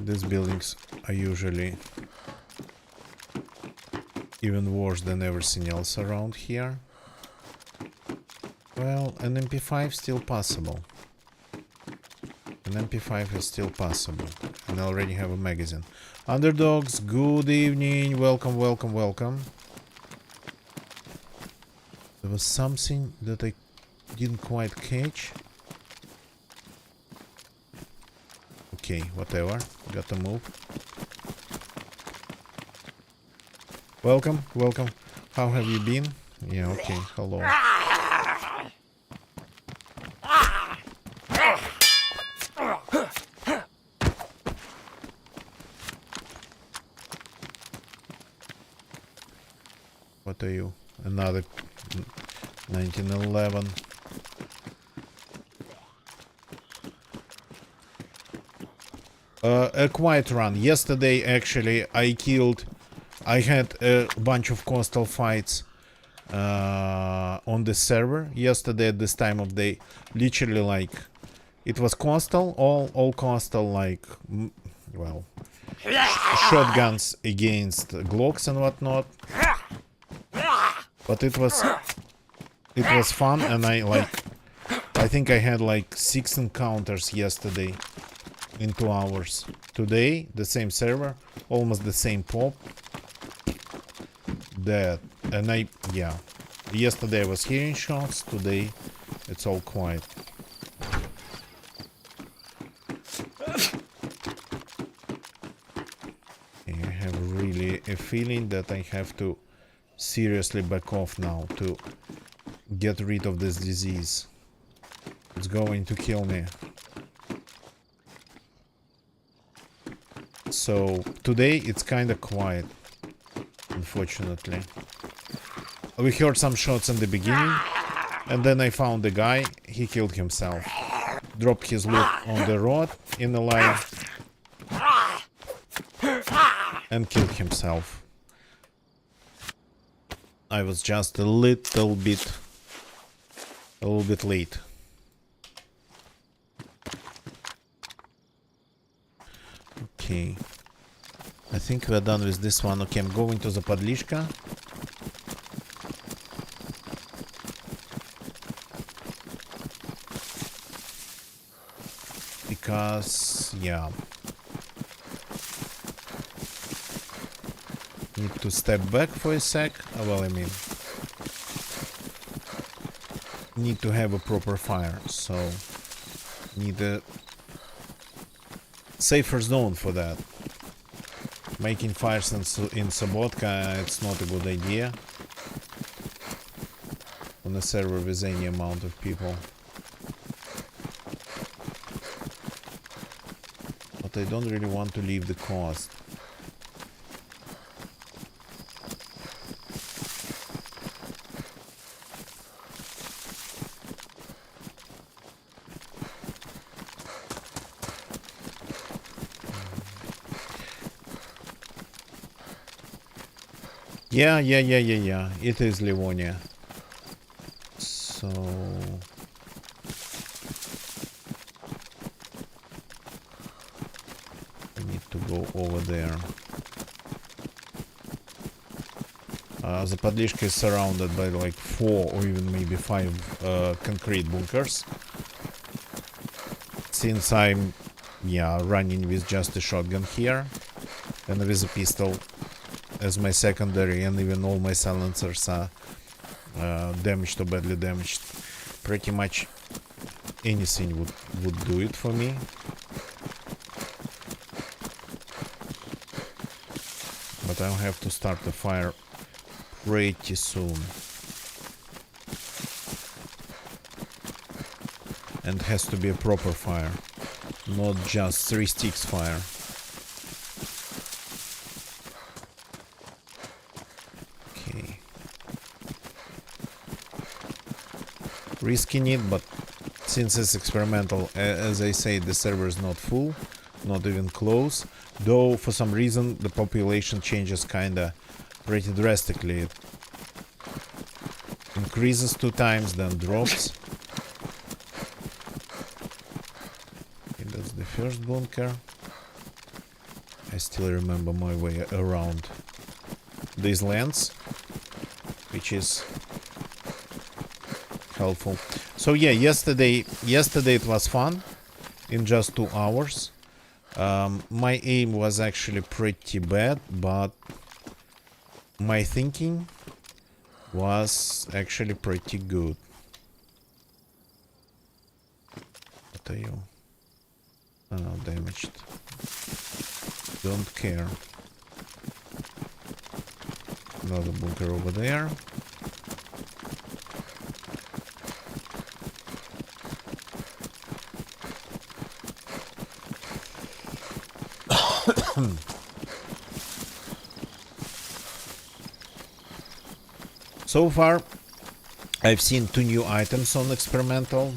These buildings are usually even worse than everything else around here. Well, an MP5 still possible. An MP5 is still possible. And I already have a magazine. Underdogs, good evening. Welcome, welcome, welcome. There was something that I didn't quite catch. Okay, whatever. Gotta move. Welcome, welcome. How have you been? Yeah, okay, hello. 1711. A quiet run. Yesterday, actually, I had a bunch of coastal fights on the server yesterday at this time of day. Literally, like, it was coastal, all coastal, like, well, shotguns against Glocks and whatnot. But it was fun, and I think I had like 6 encounters yesterday in 2 hours. Today, the same server, almost the same pop. That, and yeah. Yesterday I was hearing shots, today it's all quiet. I have really a feeling that I have to seriously back off now to get rid of this disease. It's going to kill me. So today it's kind of quiet, unfortunately. We heard some shots in the beginning, and then I found the guy. He killed himself. Dropped his loot on the road in the line and killed himself. I was just a little bit late. Okay, I think we're done with this one. Okay, I'm going to the Podlishka. Because, yeah, need to step back for a sec. Well, I mean, need to have a proper fire, so need a safer zone for that. Making fires in Sobotka, it's not a good idea on a server with any amount of people. But I don't really want to leave the coast. Yeah. It is Livonia. So I need to go over there. The Podlishka is surrounded by like 4 or even maybe 5 concrete bunkers. Since I'm running with just a shotgun here and with a pistol as my secondary, and even all my silencers are damaged or badly damaged, pretty much anything would do it for me. But I'll have to start the fire pretty soon. And it has to be a proper fire, not just 3 sticks fire. Okay. Risking it, but since it's experimental, as I say, the server is not full, not even close. Though for some reason the population changes kinda pretty drastically. It increases 2 times, then drops. Okay, that's the first bunker. I still remember my way around these lands, which is helpful. So yeah, yesterday it was fun in just 2 hours. My aim was actually pretty bad, but my thinking was actually pretty good. What are you? Oh, damaged. Don't care. Another bunker over there. So far, I've seen 2 new items on experimental.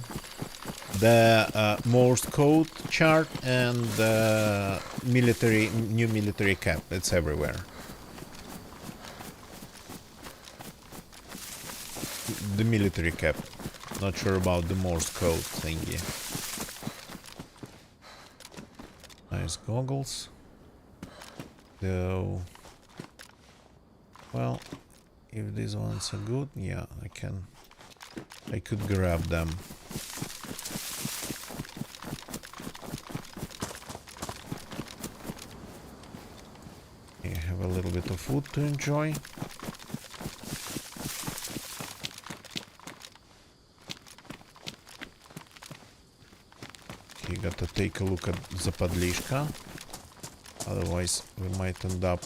The Morse code chart and the new military cap. It's everywhere. The military cap. Not sure about the Morse code thingy. Nice goggles. So, well, if these ones are good, yeah, I could grab them. I have a little bit of food to enjoy. Okay, gotta take a look at Zapadlishka. Otherwise, we might end up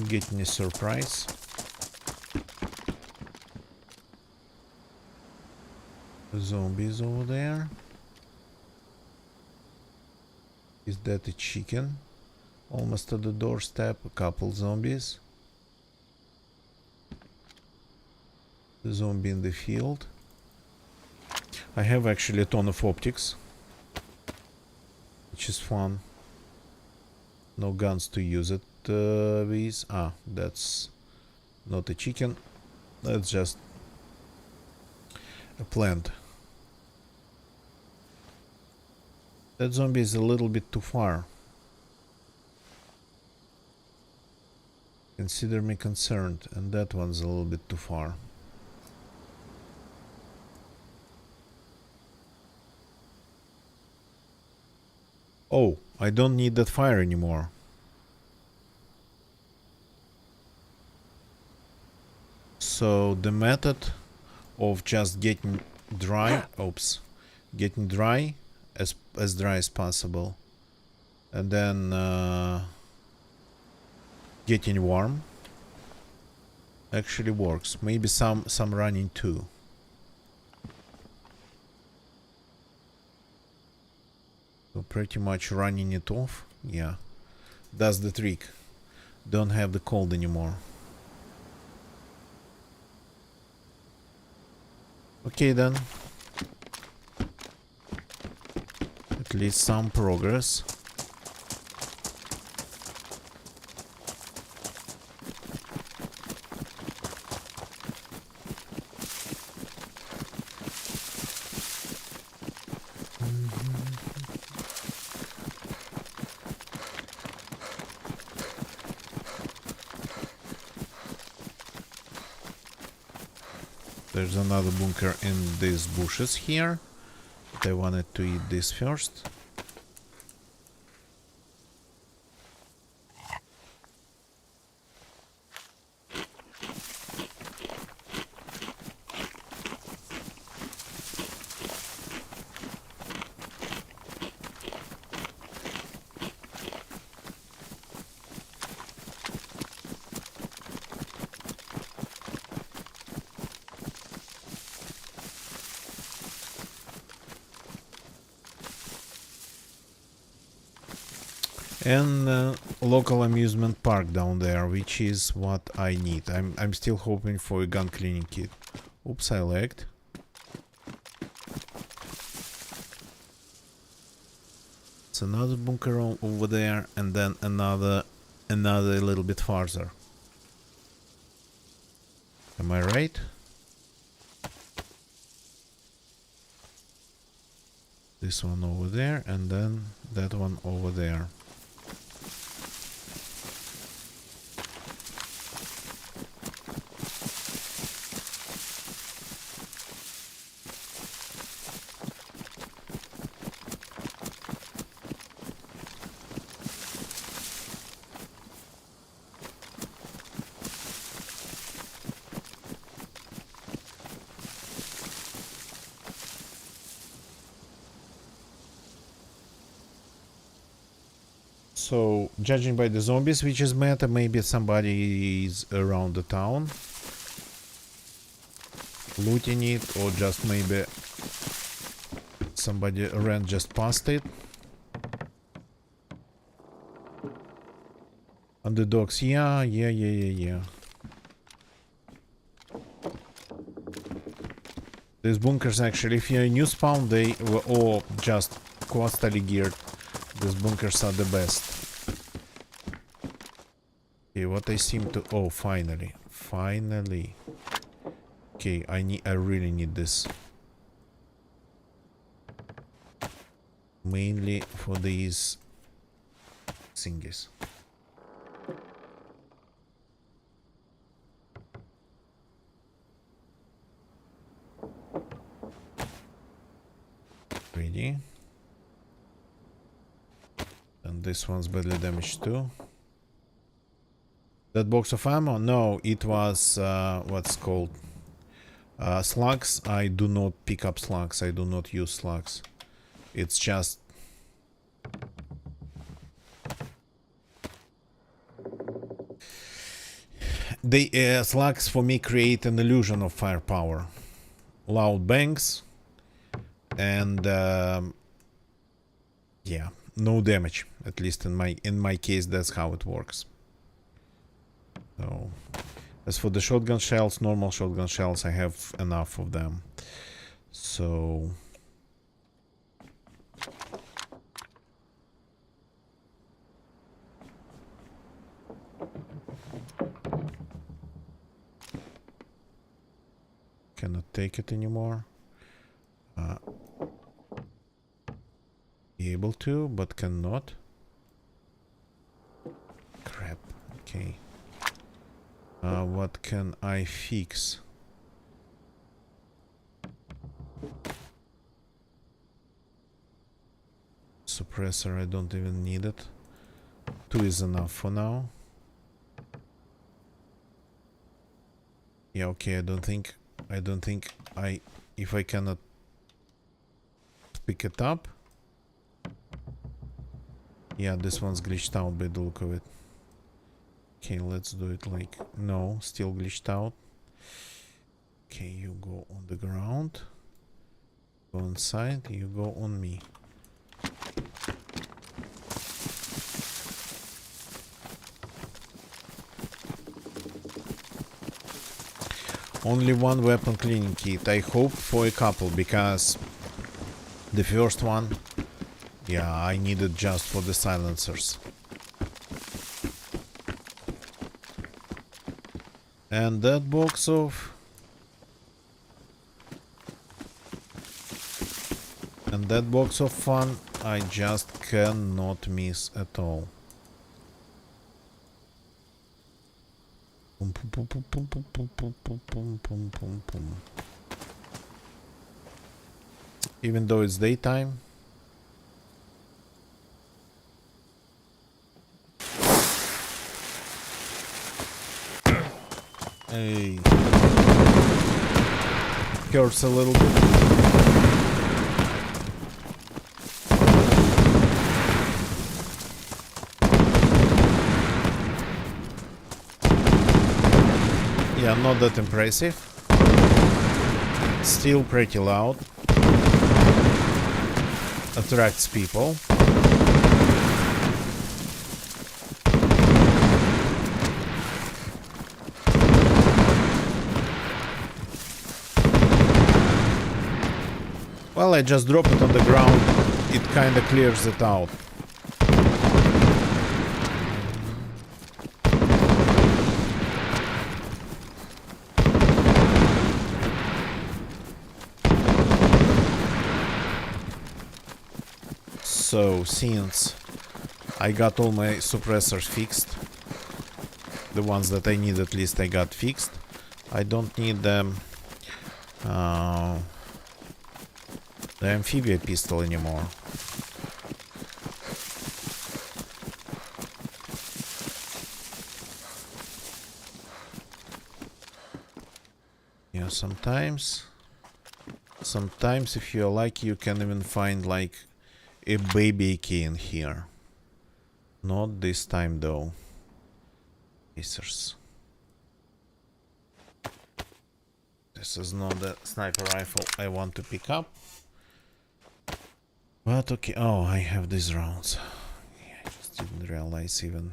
getting a surprise. Zombies over there. Is that a chicken? Almost at the doorstep. A couple zombies. The zombie in the field. I have actually a ton of optics, which is fun. No guns to use it with. Ah, that's not a chicken. That's just a plant. That zombie is a little bit too far. Consider me concerned, and that one's a little bit too far. Oh, I don't need that fire anymore. So the method of just getting dry, getting dry as dry as possible, and then getting warm actually works. Maybe some running too. So pretty much running it off, yeah, that's the trick. Don't have the cold anymore. Okay then. At least some progress. There's another bunker in these bushes here. But I wanted to eat this first. And local amusement park down there, which is what I need. I'm still hoping for a gun cleaning kit. Oops, I lagged. It's another bunker over there, and then another a little bit farther. Am I right? This one over there, and then that one over there. So, judging by the zombies, which is meta, maybe somebody is around the town looting it, or just maybe somebody ran just past it. Underdogs, yeah. These bunkers actually, if you're a new spawn, they were all just coastally geared. These bunkers are the best. Okay, what I seem to... Oh, finally. Finally. Okay, I really need this. Mainly for these thingies. Ready. And this one's badly damaged too. That box of ammo? No, it was what's called slugs. I do not pick up slugs. I do not use slugs. It's just the slugs for me create an illusion of firepower. Loud bangs and yeah, no damage. At least in my case, that's how it works. So, as for the shotgun shells, normal shotgun shells, I have enough of them. So cannot take it anymore. Be able to, but cannot. Crap. Okay. What can I fix? Suppressor, I don't even need it. 2 is enough for now. Yeah, okay, I don't think if I cannot pick it up. Yeah, this one's glitched out by the look of it. Okay, let's do it like... No, still glitched out. Okay, you go on the ground. Go inside, you go on me. Only one weapon cleaning kit. I hope for a couple, because the first one, yeah, I needed just for the silencers. And that box of... And that box of fun, I just cannot miss at all. Even though it's daytime. Hey. Hurts a little bit. Yeah, not that impressive. Still pretty loud. Attracts people. Well, I just drop it on the ground. It kinda clears it out. So, since I got all my suppressors fixed, the ones that I need at least I got fixed, I don't need the amphibian pistol anymore. Yeah, sometimes if you're lucky, you can even find like a baby AK in here. Not this time though. Pacers. This is not the sniper rifle I want to pick up. But okay, oh, I have these rounds. Yeah, I just didn't realize even.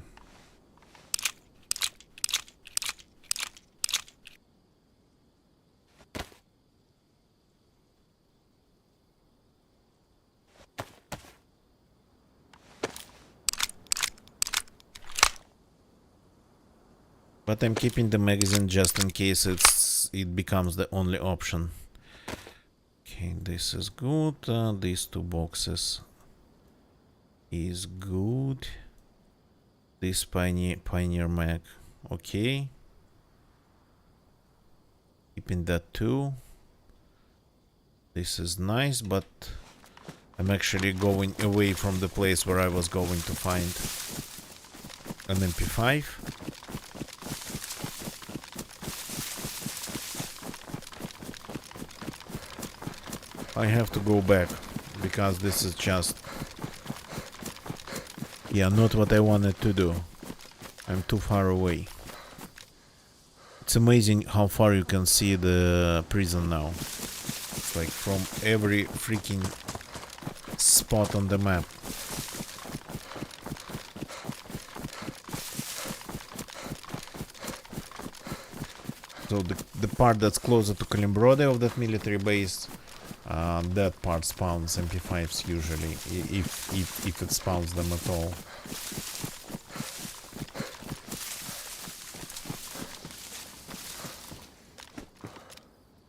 But I'm keeping the magazine just in case it becomes the only option. Okay, this is good. These two boxes is good. This Pioneer mag, okay. Keeping that too. This is nice, but I'm actually going away from the place where I was going to find an MP5. I have to go back because this is just, yeah, not what I wanted to do. I'm too far away. It's amazing how far you can see the prison now. It's like from every freaking spot on the map. So the part that's closer to Kalimbrode of that military base, that part spawns MP5s usually, if it spawns them at all.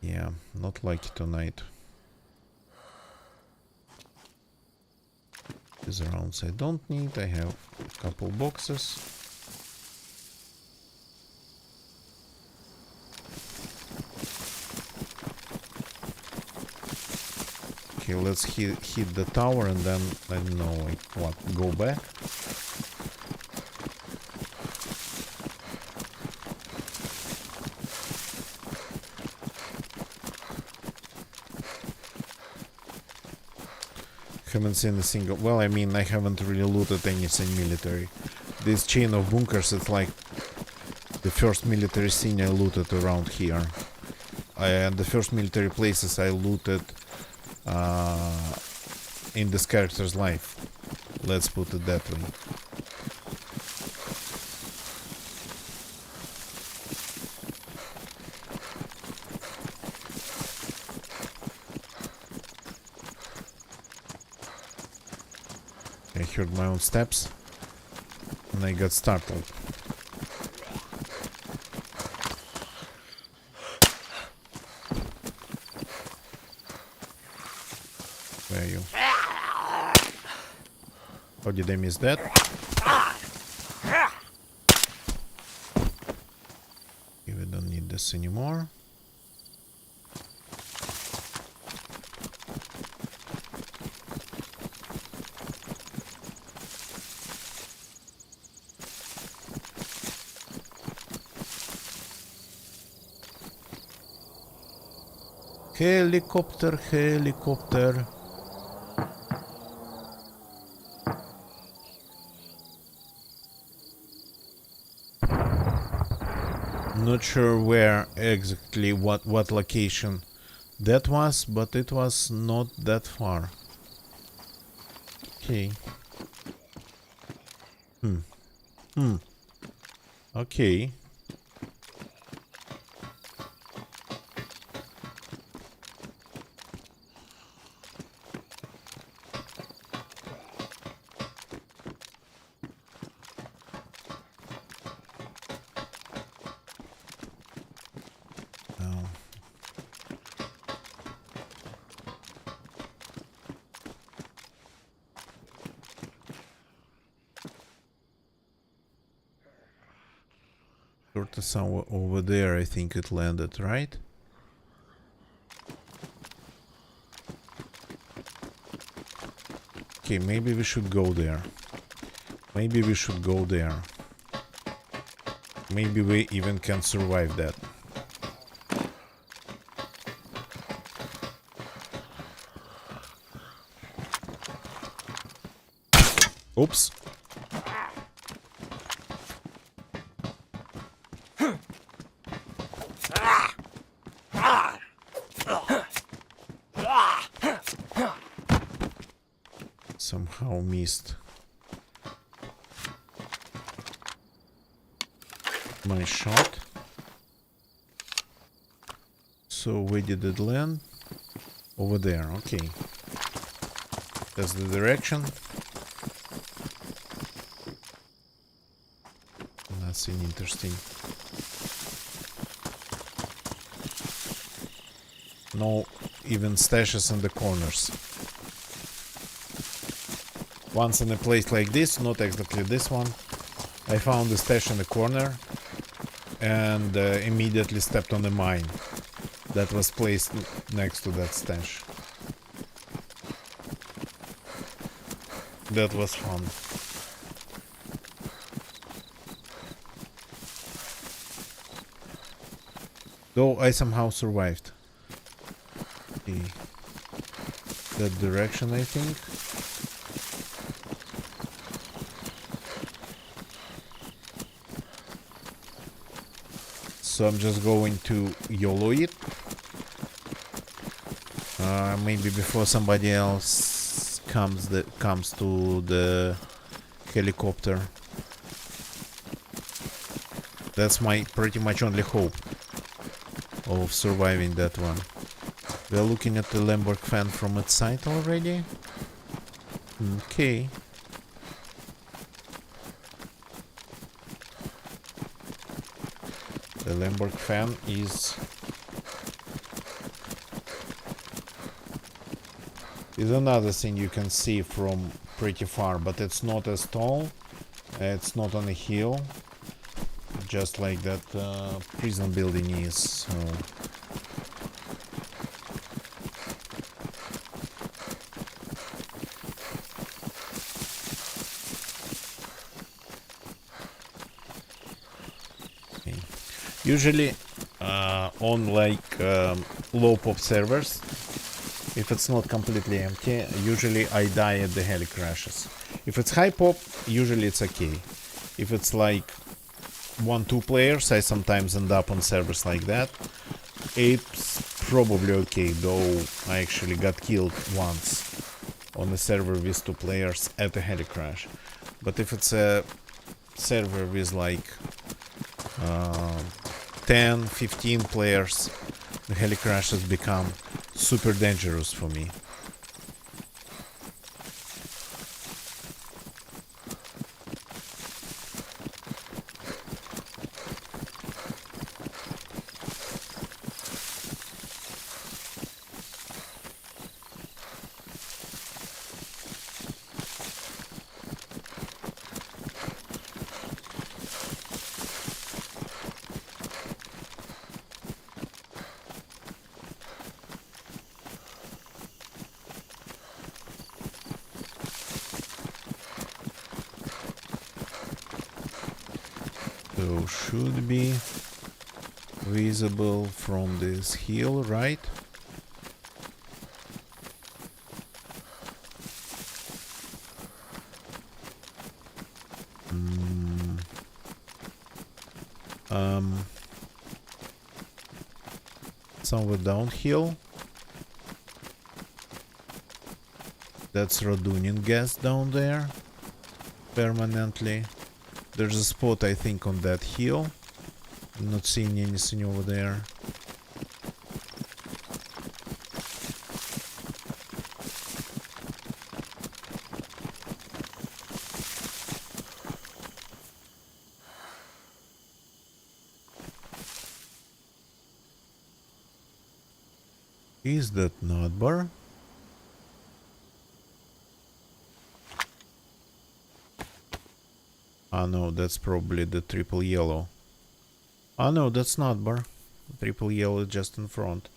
Yeah, not lucky tonight. These rounds I don't need. I have a couple boxes. Okay, let's hit the tower and then, I don't know, like what, go back? Haven't seen a single, well, I mean, I haven't really looted anything military. This chain of bunkers, it's like the first military scene I looted around here. The first military places I looted in this character's life. Let's put it that way. I heard my own steps and I got startled. Where are you? How did I miss that? Okay, we don't need this anymore. Helicopter, helicopter. Not sure where exactly, what location that was, but it was not that far. Okay. Okay. Sort of somewhere over there, I think it landed, right? Okay, maybe we should go there. Maybe we should go there. Maybe we even can survive that. Oops. Somehow missed my shot. So where did it land? Over there, okay. That's the direction. Nothing interesting. No even stashes in the corners. Once in a place like this, not exactly this one, I found a stash in the corner and immediately stepped on a mine that was placed next to that stash. That was fun. Though I somehow survived. Okay. That direction, I think. So I'm just going to YOLO it. Maybe before somebody else comes to the helicopter. That's my pretty much only hope of surviving that one. We're looking at the Lamborg fan from its side already. Okay. The Lamborg fan is another thing you can see from pretty far, but it's not as tall. It's not on a hill, just like that prison building is. So. Okay. Usually on like low pop servers, if it's not completely empty, usually I die at the heli crashes. If it's high pop, usually it's okay. If it's like 1-2 players, I sometimes end up on servers like that. It's probably okay, though I actually got killed once on a server with 2 players at a heli crash. But if it's a server with like 10-15 players, the heli crashes become super dangerous for me. So should be visible from this hill, right? Somewhere downhill. That's Radunian gas down there. Permanently. There's a spot, I think, on that hill. I'm not seeing anything over there. Is that not bar? Ah no, that's probably the triple yellow. Ah no, that's not bar. The triple yellow is just in front.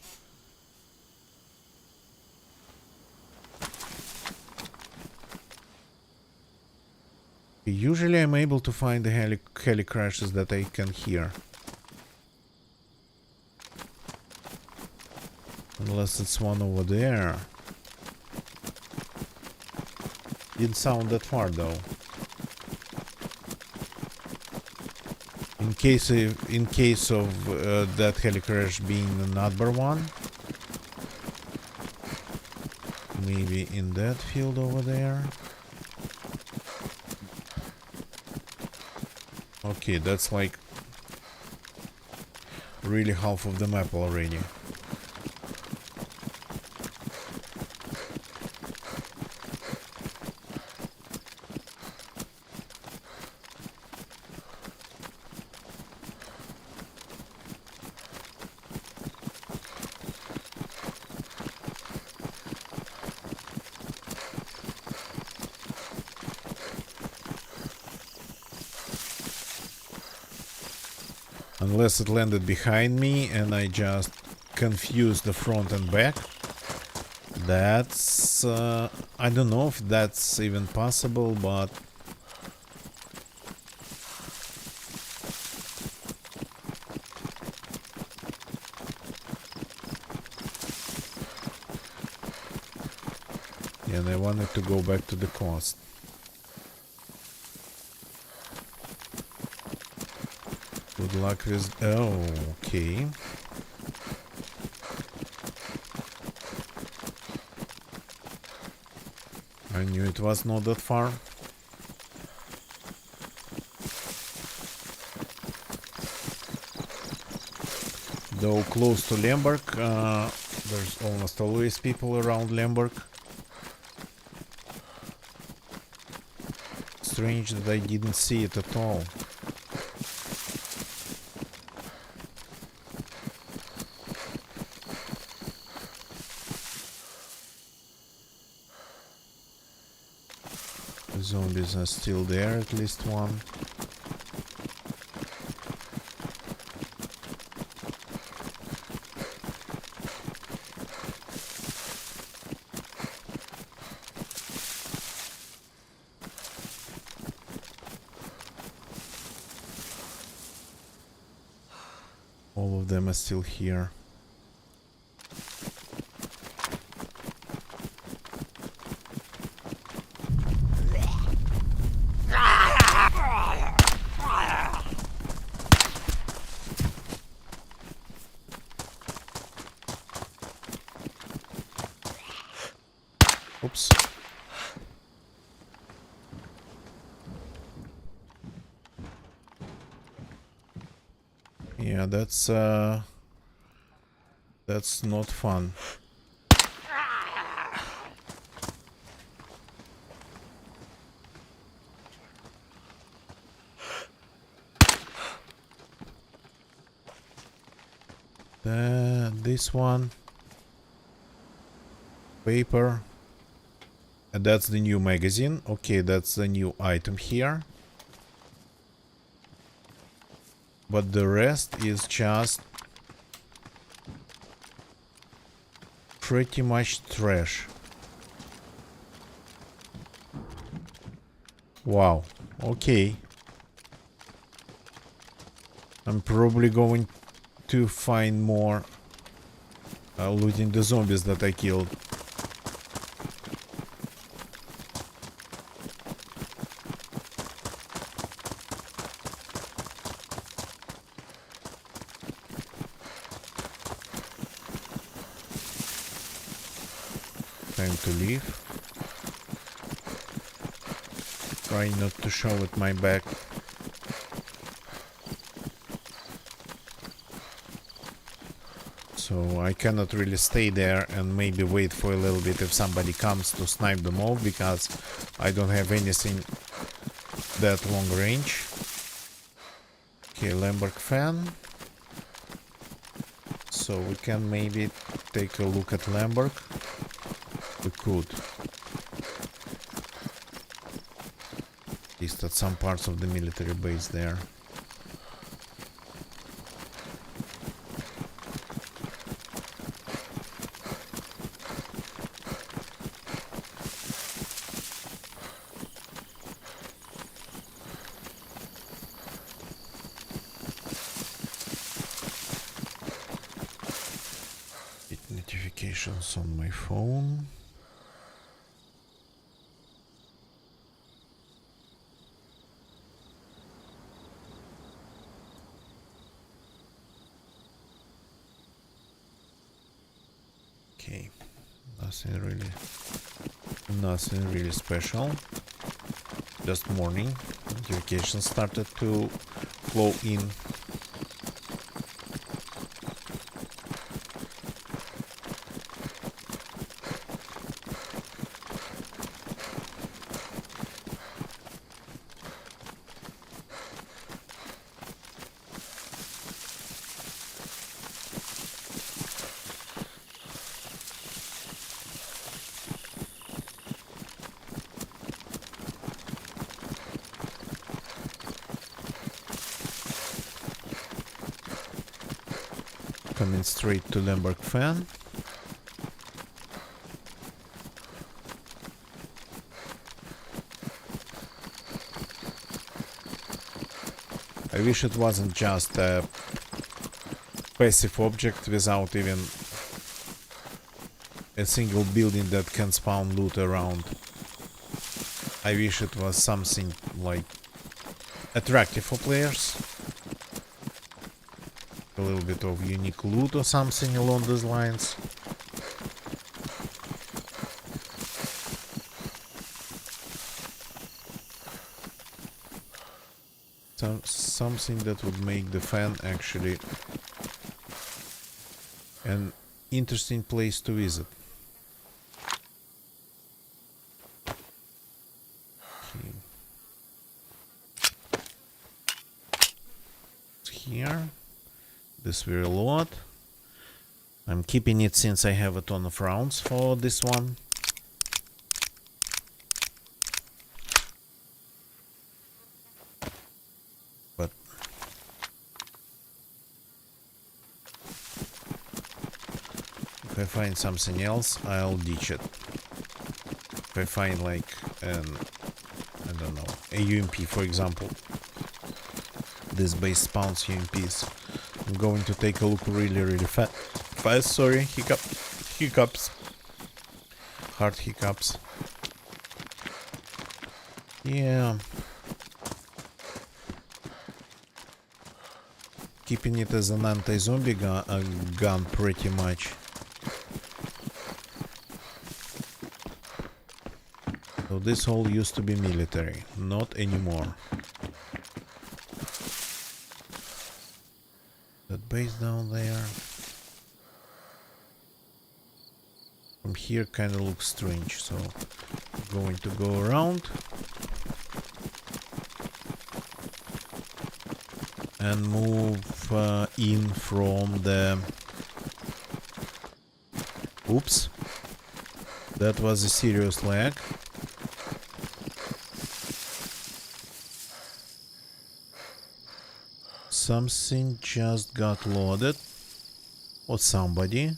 Usually I'm able to find the heli crashes that I can hear. Unless it's one over there. Didn't sound that far though. In case of that heli crash being the number one, maybe in that field over there. Okay, that's like really half of the map already. Unless it landed behind me and I just confused the front and back. That's... I don't know if that's even possible, but... yeah, and I wanted to go back to the coast. Good luck with... oh, okay. I knew it was not that far. Though close to Lemberg, there's almost always people around Lemberg. Strange that I didn't see it at all. The zombies are still there, at least one. All of them are still here. Oops. Yeah, that's not fun. This one. Paper. And that's the new magazine. Okay, that's the new item here. But the rest is just pretty much trash. Wow. Okay. I'm probably going to find more looting the zombies that I killed. Time to leave. Try not to show it my back. So I cannot really stay there and maybe wait for a little bit if somebody comes to snipe them off, because I don't have anything that long range. Okay, Lemberg fan. So we can maybe take a look at Lemberg. We could. At least at some parts of the military base there. Get notifications on my phone. Okay, nothing really special. Just morning. Notifications started to flow in. coming straight to Lemberg fan. I wish it wasn't just a passive object without even a single building that can spawn loot around. I wish it was something like attractive for players. A little bit of unique loot or something along those lines. Something that would make the fan actually an interesting place to visit. Okay. Here. This very lot. I'm keeping it since I have a ton of rounds for this one. But if I find something else, I'll ditch it. If I find like an, I don't know, a UMP for example. This base spawns UMPs. I'm going to take a look really fast. Sorry, hiccups. Hard hiccups. Yeah. Keeping it as an anti-zombie gun pretty much. So this all used to be military, not anymore. That base down there. From here kind of looks strange, so I'm going to go around and move in from the... Oops, that was a serious lag. Something just got loaded, or somebody.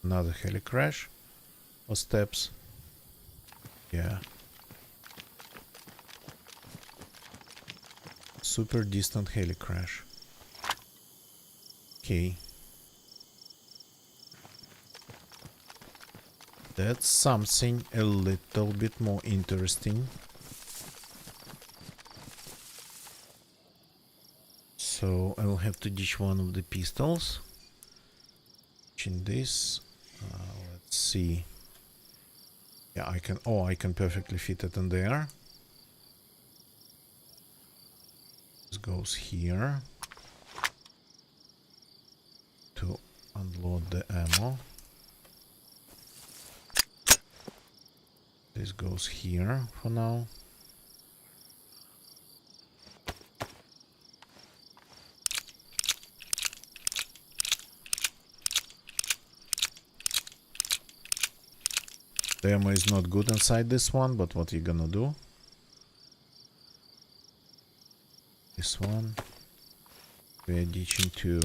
Another heli crash or steps. Yeah. Super distant heli crash. Okay. That's something a little bit more interesting. So I will have to ditch one of the pistols. In this. Let's see. Yeah, I can. Oh, I can perfectly fit it in there. This goes here to unload the ammo. This goes here for now. The ammo is not good inside this one, but what you gonna do? This one we are ditching to.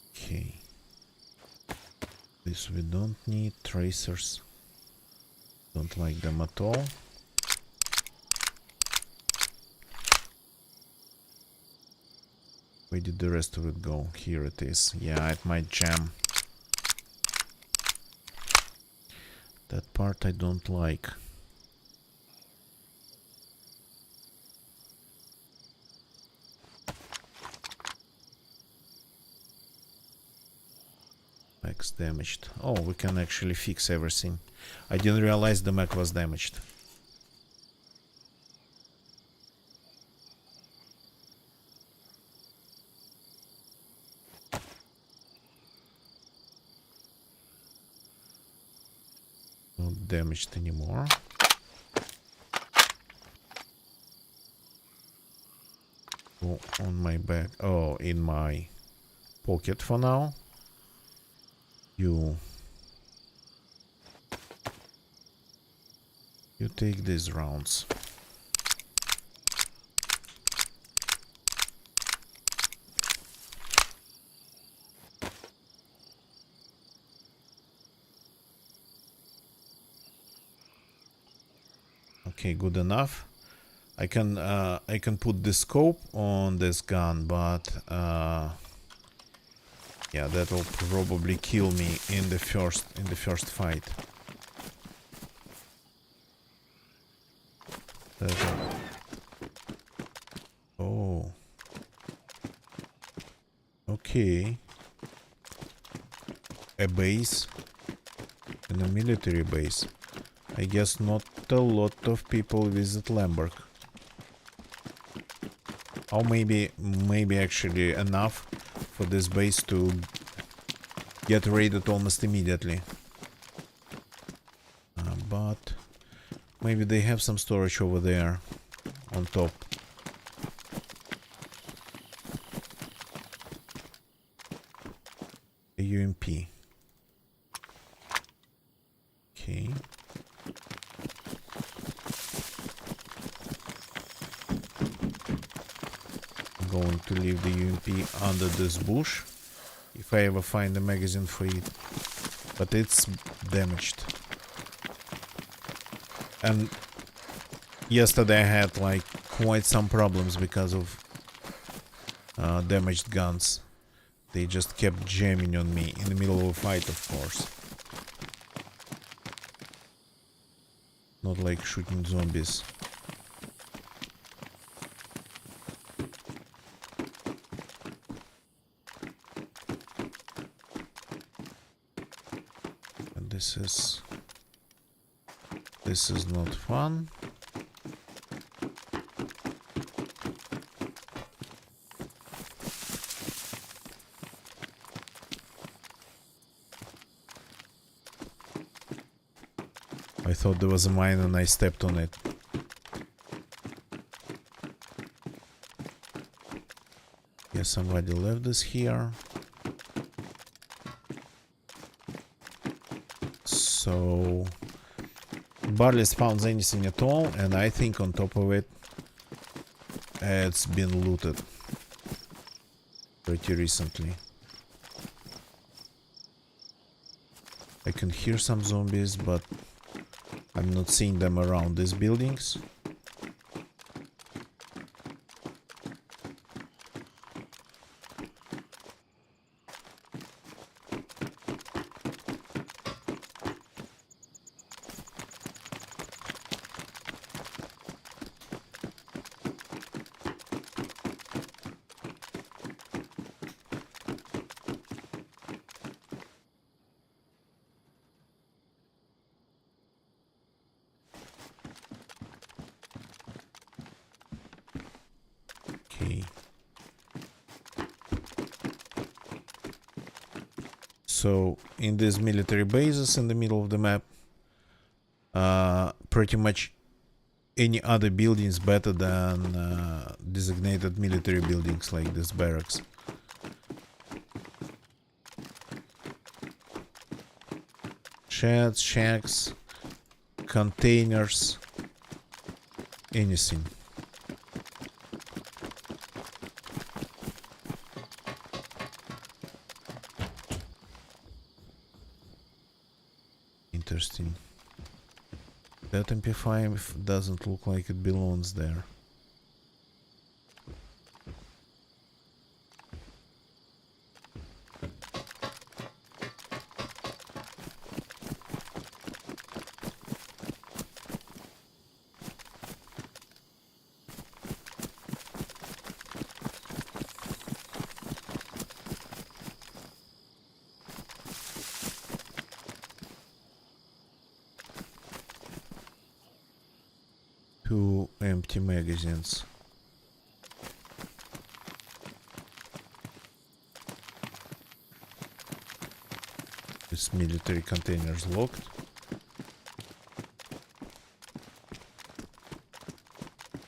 Okay. This we don't need. Tracers. Don't like them at all. Where did the rest of it go? Here it is. Yeah, it might jam. That part I don't like. Mech's damaged. Oh, we can actually fix everything. I didn't realize the mech was damaged. not damaged anymore. Go on my back. Oh, in my pocket for now. You take these rounds. Okay, good enough. I can put the scope on this gun, but yeah, that will probably kill me in the first fight. Oh. Okay. A base and a military base. I guess not a lot of people visit Lamberg. Or maybe actually enough for this base to get raided almost immediately. But maybe they have some storage over there on top. A UMP. Okay. I'm going to leave the UMP under this bush if I ever find a magazine for it. But it's damaged. And yesterday I had like quite some problems because of damaged guns. They just kept jamming on me in the middle of a fight, of course. Not like shooting zombies. And this is not fun. I thought there was a mine and I stepped on it. Yeah, somebody left this here. So barely found anything at all, and I think on top of it, it's been looted pretty recently. I can hear some zombies, but I'm not seeing them around these buildings. Okay. So in these military bases in the middle of the map, pretty much any other building is better than designated military buildings like this barracks. Sheds, shacks, containers, anything. Interesting. That MP5 doesn't look like it belongs there. Two empty magazines. This military container is locked.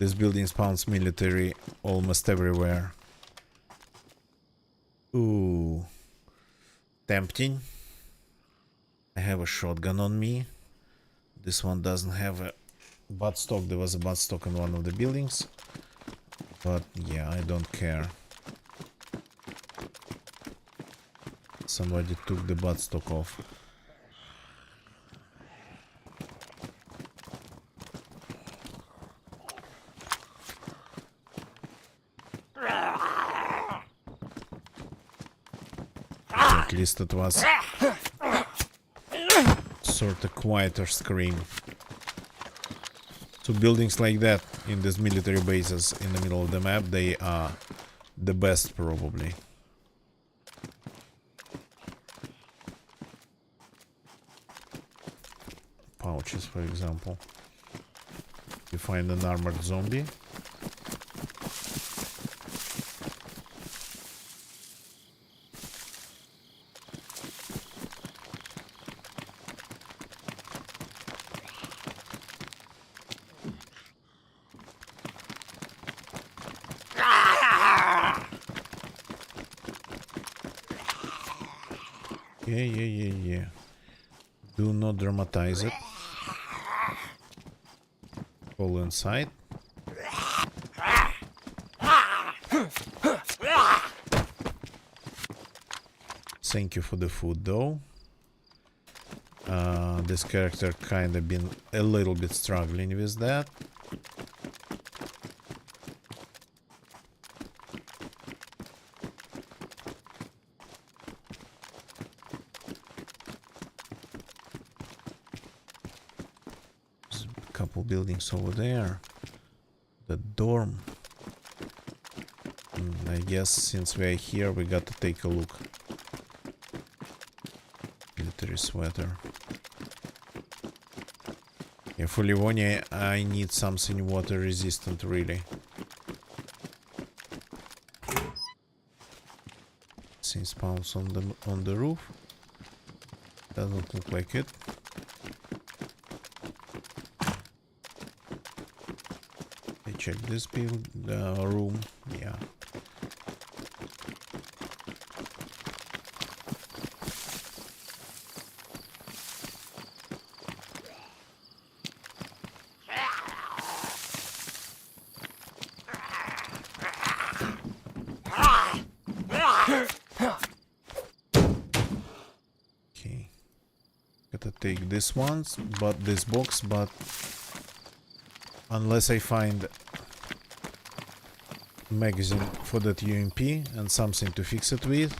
This building spawns military almost everywhere. Ooh. Tempting. I have a shotgun on me. This one doesn't have a butt stock. There was a butt stock in one of the buildings. But yeah, I don't care. Somebody took the butt stock off. At least it was sort of quieter scream. So buildings like that in these military bases in the middle of the map, they are the best probably. Pouches, for example. You find an armored zombie. Yeah. Do not dramatize it. All inside. Thank you for the food though. This character kinda been a little bit struggling with that. Couple buildings over there. The dorm. I guess since we're here we got to take a look. Military sweater. Yeah, for Livonia I need something water resistant really. Since spawns on the roof. Doesn't look like it. Check this build room. Yeah. Okay. Gotta take this ones, but this box, but unless I find magazine for that UMP and something to fix it with,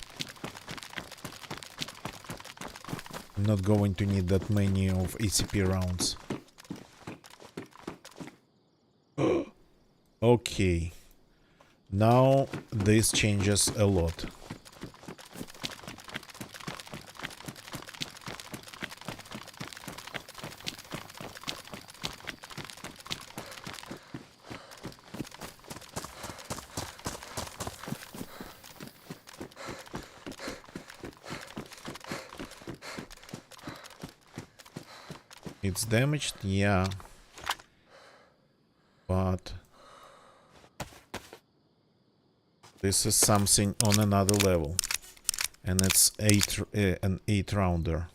I'm not going to need that many of ACP rounds. Okay, now this changes a lot. It's damaged, yeah, but this is something on another level, and it's an 8-rounder.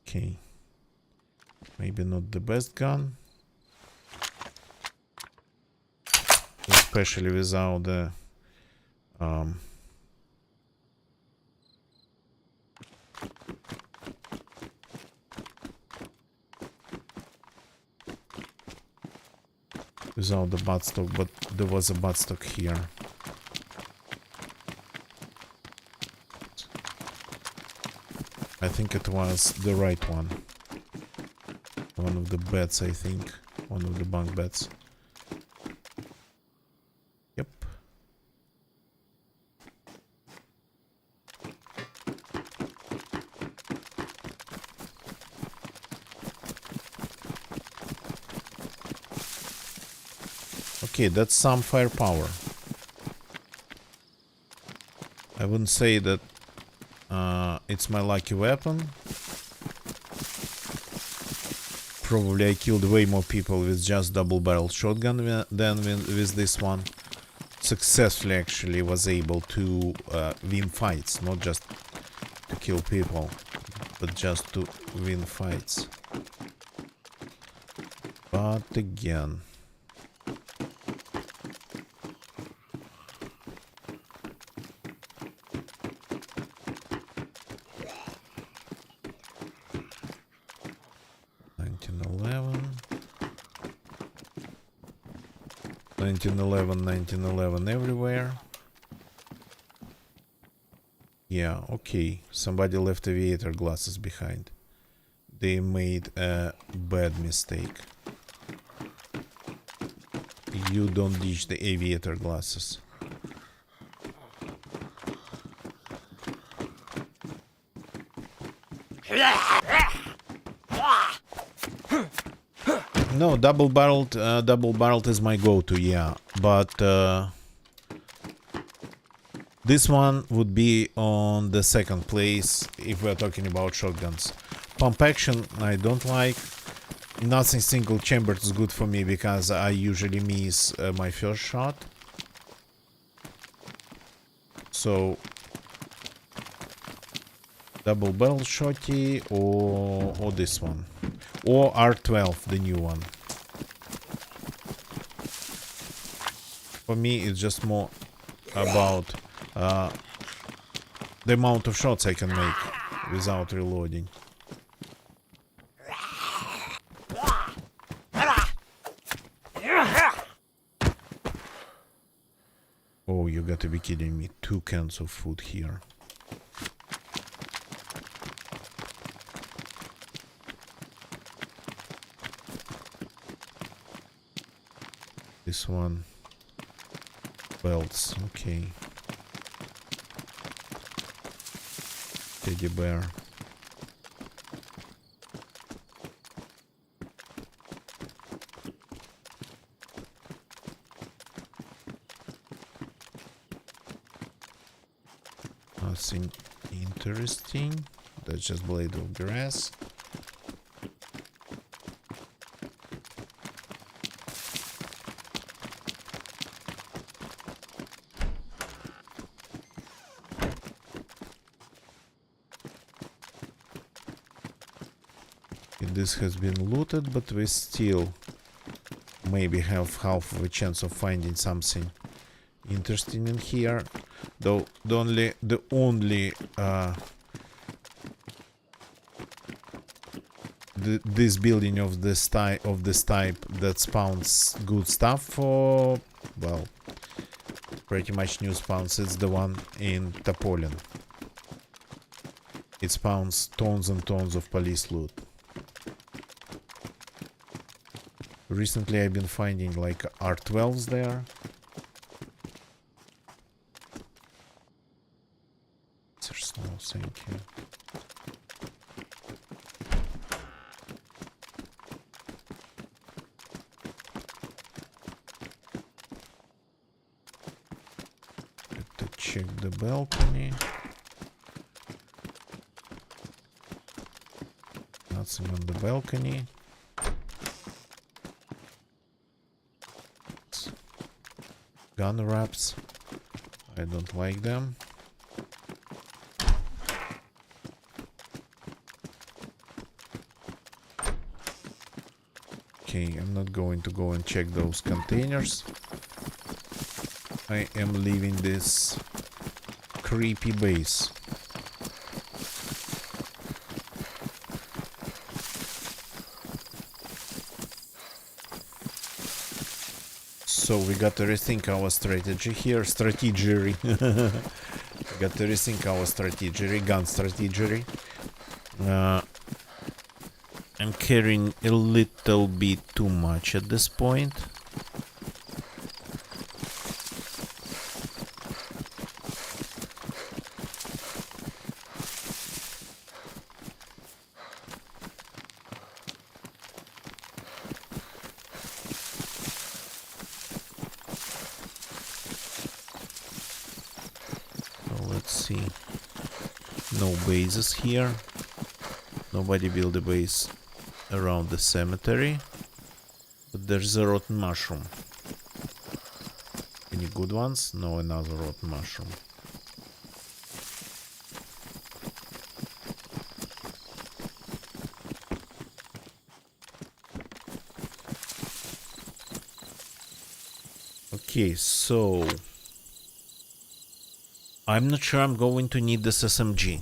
Okay, maybe not the best gun, especially without the without the buttstock, but there was a buttstock here. I think it was the right one. One of the beds, I think. One of the bunk beds. Yep. Okay, that's some firepower. I wouldn't say that it's my lucky weapon, Probably I killed way more people with just double barrel shotgun than with this one. Successfully actually was able to win fights, not just to kill people, but just to win fights. But again, nineteen eleven everywhere. Yeah, okay. Somebody left aviator glasses behind. They made a bad mistake. You don't ditch the aviator glasses. No, double-barreled is my go-to, yeah. But this one would be on the second place if we're talking about shotguns. Pump action I don't like. Nothing single chambered is good for me because I usually miss my first shot. So double barrel shotty or this one. Or R12, the new one. For me it's just more about the amount of shots I can make without reloading. Oh, you gotta be kidding me. 2 cans of food here. This one. Belts, okay. Teddy bear. Nothing interesting. That's just blade of grass. This has been looted, but we still maybe have half of a chance of finding something interesting in here. Though the only this building of this type that spawns good stuff for, well, pretty much new spawns, it's the one in Topolin. It spawns tons and tons of police loot. Recently I've been finding like R12s there. There's no thank you. Have to check the balcony. Nothing on the balcony. Gun wraps. I don't like them. Okay, I'm not going to go and check those containers. I am leaving this creepy base. So we got to rethink our strategy here. Strategy. Got to rethink our strategy. Gun strategy. I'm carrying a little bit too much at this point. No bases here. Nobody build a base around the cemetery. But there's a rotten mushroom. Any good ones? No, another rotten mushroom. Okay, so I'm not sure I'm going to need this SMG.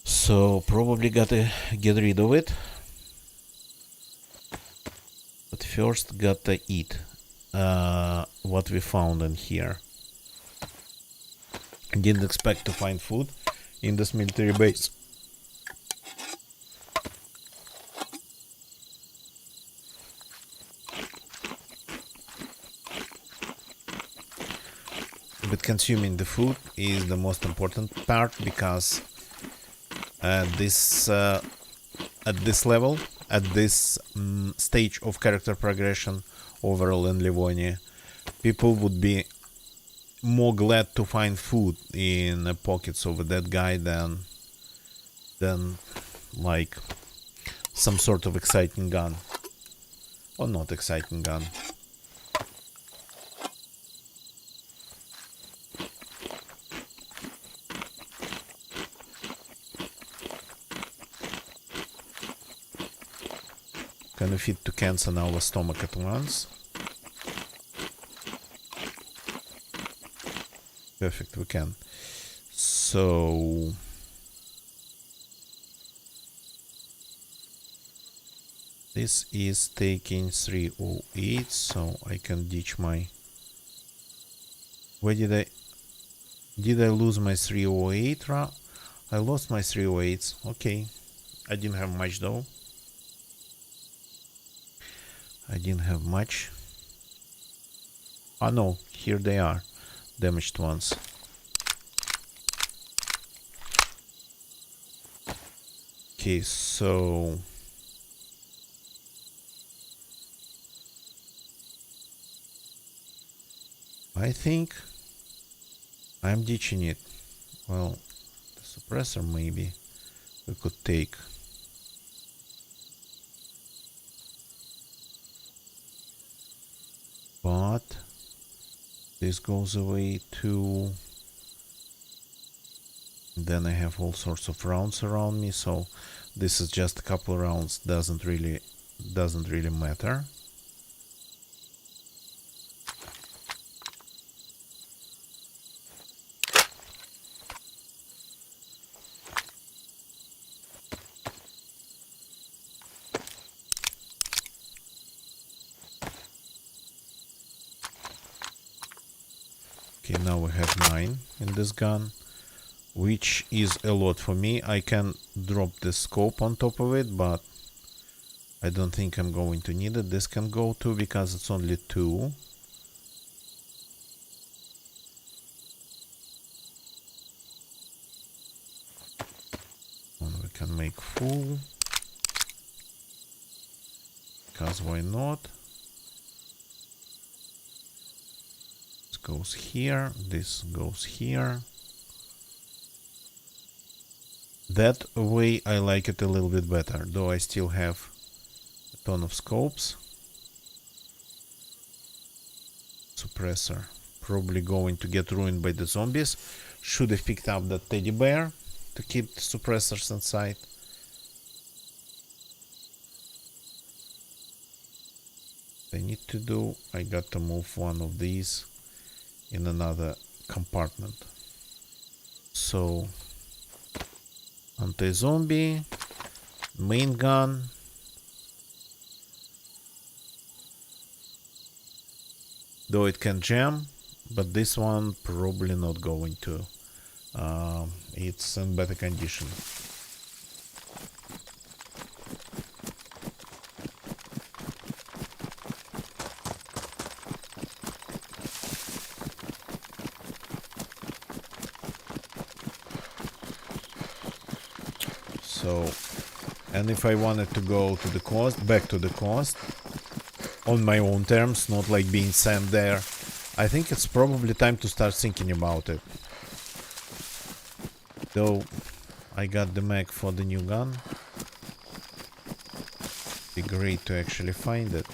So probably gotta get rid of it. But first gotta eat what we found in here. I didn't expect to find food in this military base. But consuming the food is the most important part, because at this level, at this stage of character progression overall in Livonia, people would be more glad to find food in the pockets of that guy than like some sort of exciting gun, or not exciting gun. Can we fit 2 cans in our stomach at once? Perfect, we can. So this is taking 308, so I can ditch my... Where did I lose my 308? I lost my 308s. Okay, I didn't have much though. I didn't have much. Oh no, here they are, damaged ones. Okay, so I think I'm ditching it. Well, the suppressor maybe we could take. But this goes away too. Then I have all sorts of rounds around me, so this is just a couple rounds, doesn't really matter. Okay, now we have 9 in this gun, which is a lot for me. I can drop the scope on top of it, but I don't think I'm going to need it. This can go too, because it's only 2. And we can make full, because why not? This goes here, this goes here. That way I like it a little bit better, though I still have a ton of scopes. Suppressor probably going to get ruined by the zombies. Should have picked up that teddy bear to keep the suppressors inside. I need to do, I got to move one of these in another compartment. So anti-zombie, main gun, though it can jam, but this one probably not going to. It's in better condition. So, and if I wanted to go to the coast, back to the coast, on my own terms, not like being sent there, I think it's probably time to start thinking about it. Though, I got the mag for the new gun. Be great to actually find it.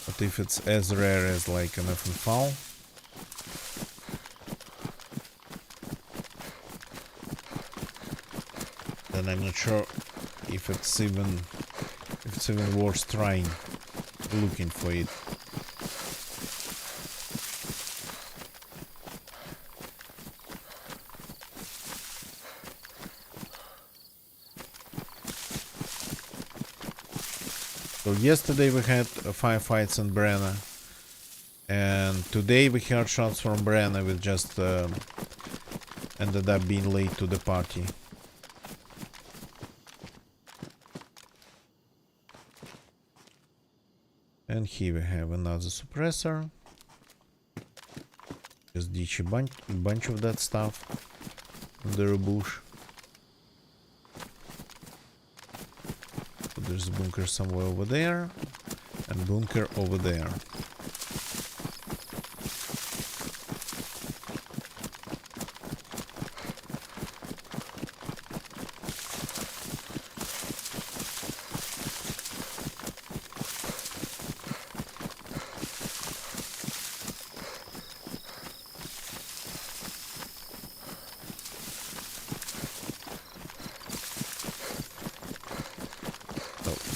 But if it's as rare as like an effing foul, then I'm not sure if it's even worth trying looking for it. So yesterday we had 5 fights in Brenna, and today we heard shots from Brenna. We just ended up being late to the party. And here we have another suppressor. Just ditch a bunch of that stuff under a bush. So there's a bunker somewhere over there, and bunker over there.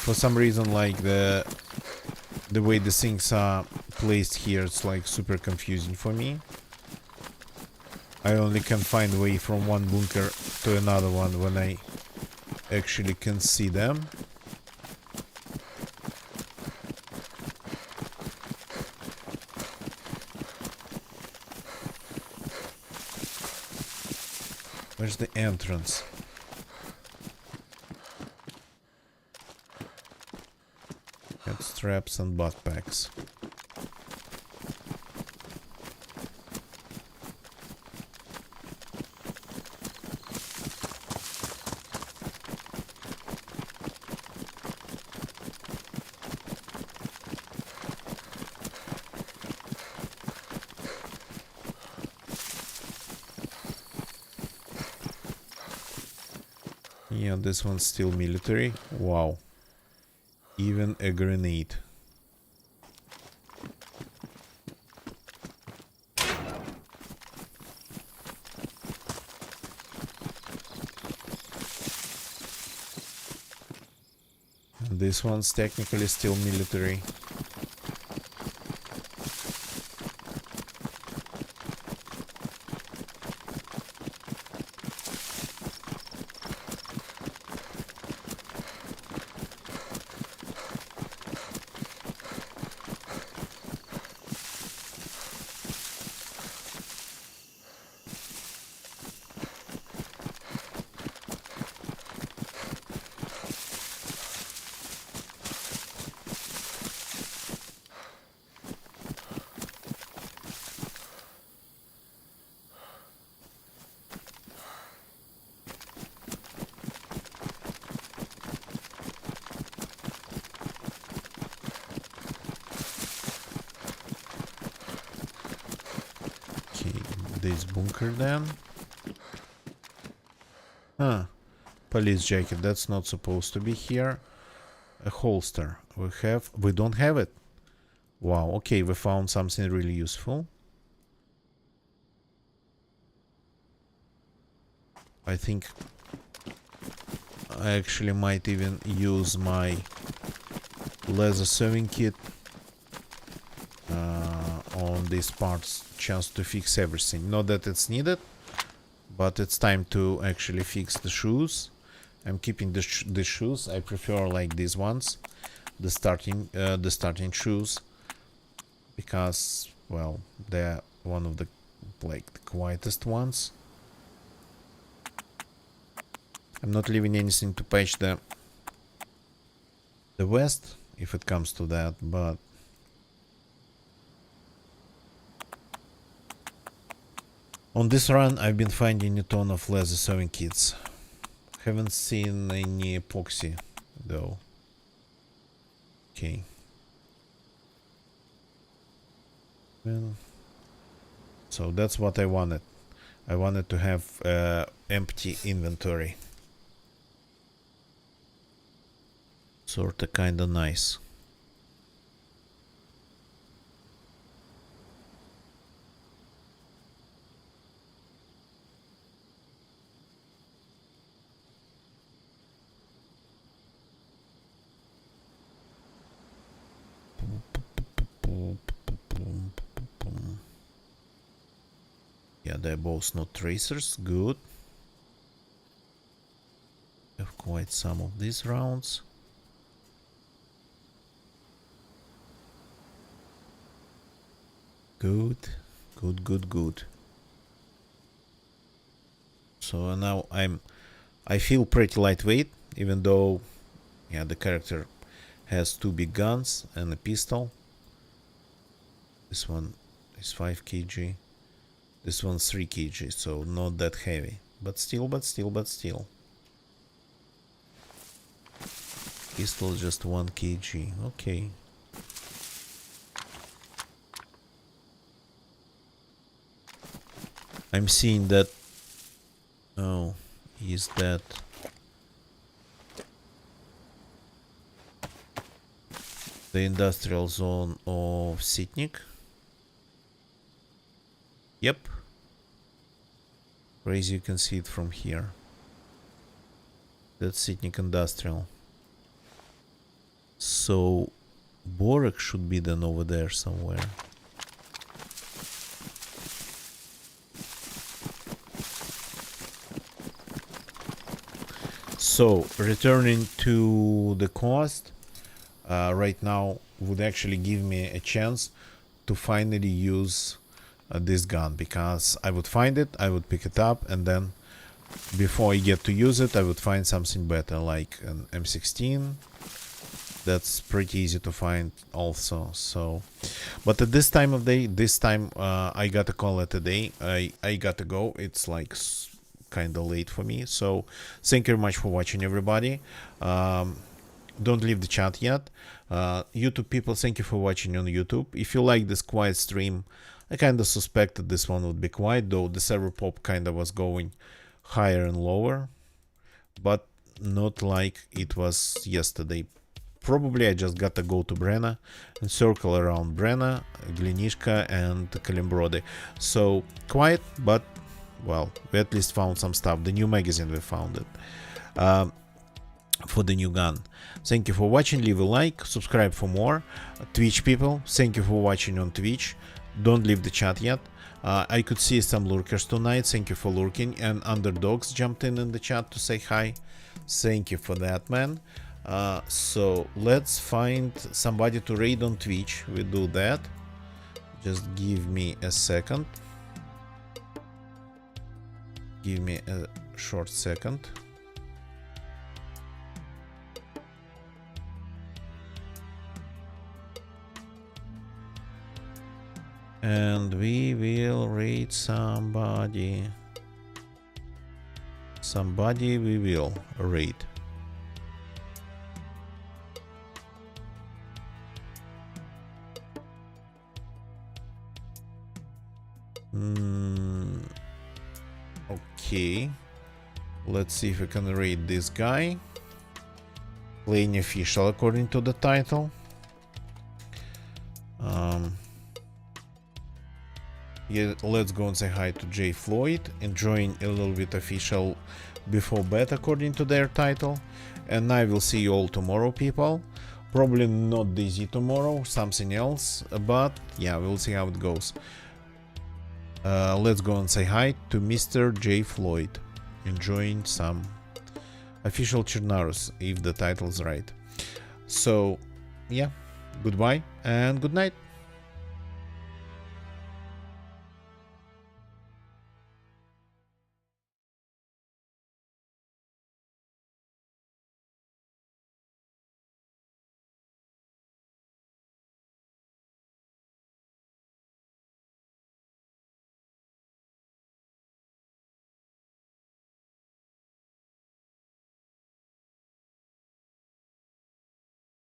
For some reason, like the way the things are placed here, it's like super confusing for me. I only can find a way from one bunker to another one when I actually can see them. Where's the entrance? Got straps and butt packs. Yeah, this one's still military. Wow. Even a grenade. And this one's technically still military. This bunker then. Huh. Police jacket. That's not supposed to be here. A holster. We don't have it. Wow. Okay, we found something really useful. I think I actually might even use my leather sewing kit on these parts just to fix everything. Not that it's needed, but it's time to actually fix the shoes. I'm keeping the shoes. I prefer like these ones, the starting shoes, because well, they're one of the like the quietest ones. I'm not leaving anything to patch the vest if it comes to that, but on this run I've been finding a ton of leather sewing kits. Haven't seen any epoxy though. Okay. Well, so that's what I wanted. I wanted to have empty inventory. Sorta kinda nice. Yeah, they're both not tracers. Good. Have quite some of these rounds. Good. Good, good, good. So now I feel pretty lightweight, even though, yeah, the character has 2 big guns and a pistol. This one is 5 kg. This one's 3 kg, so not that heavy. But still. Pistol just 1 kg. Okay. I'm seeing that. Oh, is that the industrial zone of Sitnik? Yep. As you can see it from here. That's Sitnik Industrial. So Borek should be then over there somewhere. So returning to the coast right now would actually give me a chance to finally use this gun, because I would find it, I would pick it up, and then before I get to use it I would find something better, like an M16. That's pretty easy to find also. So, but at this time of day, I gotta call it a day. I gotta go. It's like kind of late for me. So thank you very much for watching, everybody. Don't leave the chat yet. YouTube people, thank you for watching on YouTube. If you like this quiet stream, I kind of suspected this one would be quiet, though the server pop kind of was going higher and lower, but not like it was yesterday. Probably I just gotta go to Brenna and circle around Brenna, Glinishka and Kalimbrody. So quiet, but well, we at least found some stuff. The new magazine, we found it for the new gun. Thank you for watching. Leave a like, subscribe for more. Twitch people, thank you for watching on Twitch. Don't leave the chat yet. I could see some lurkers tonight. Thank you for lurking. And Underdogs jumped in the chat to say hi. Thank you for that, man. So let's find somebody to raid on Twitch. We do that. Just give me a second. Give me a short second. And we will raid somebody. Somebody we will raid. Okay. Let's see if we can raid this guy. Playing official according to the title. Yeah, let's go and say hi to J Floyd, enjoying a little bit official before bed according to their title. And I will see you all tomorrow, people. Probably not DayZ tomorrow, something else, but yeah, we'll see how it goes. Let's go and say hi to Mr. J Floyd, enjoying some official Chernarus, if the title's right. So yeah, goodbye and good night.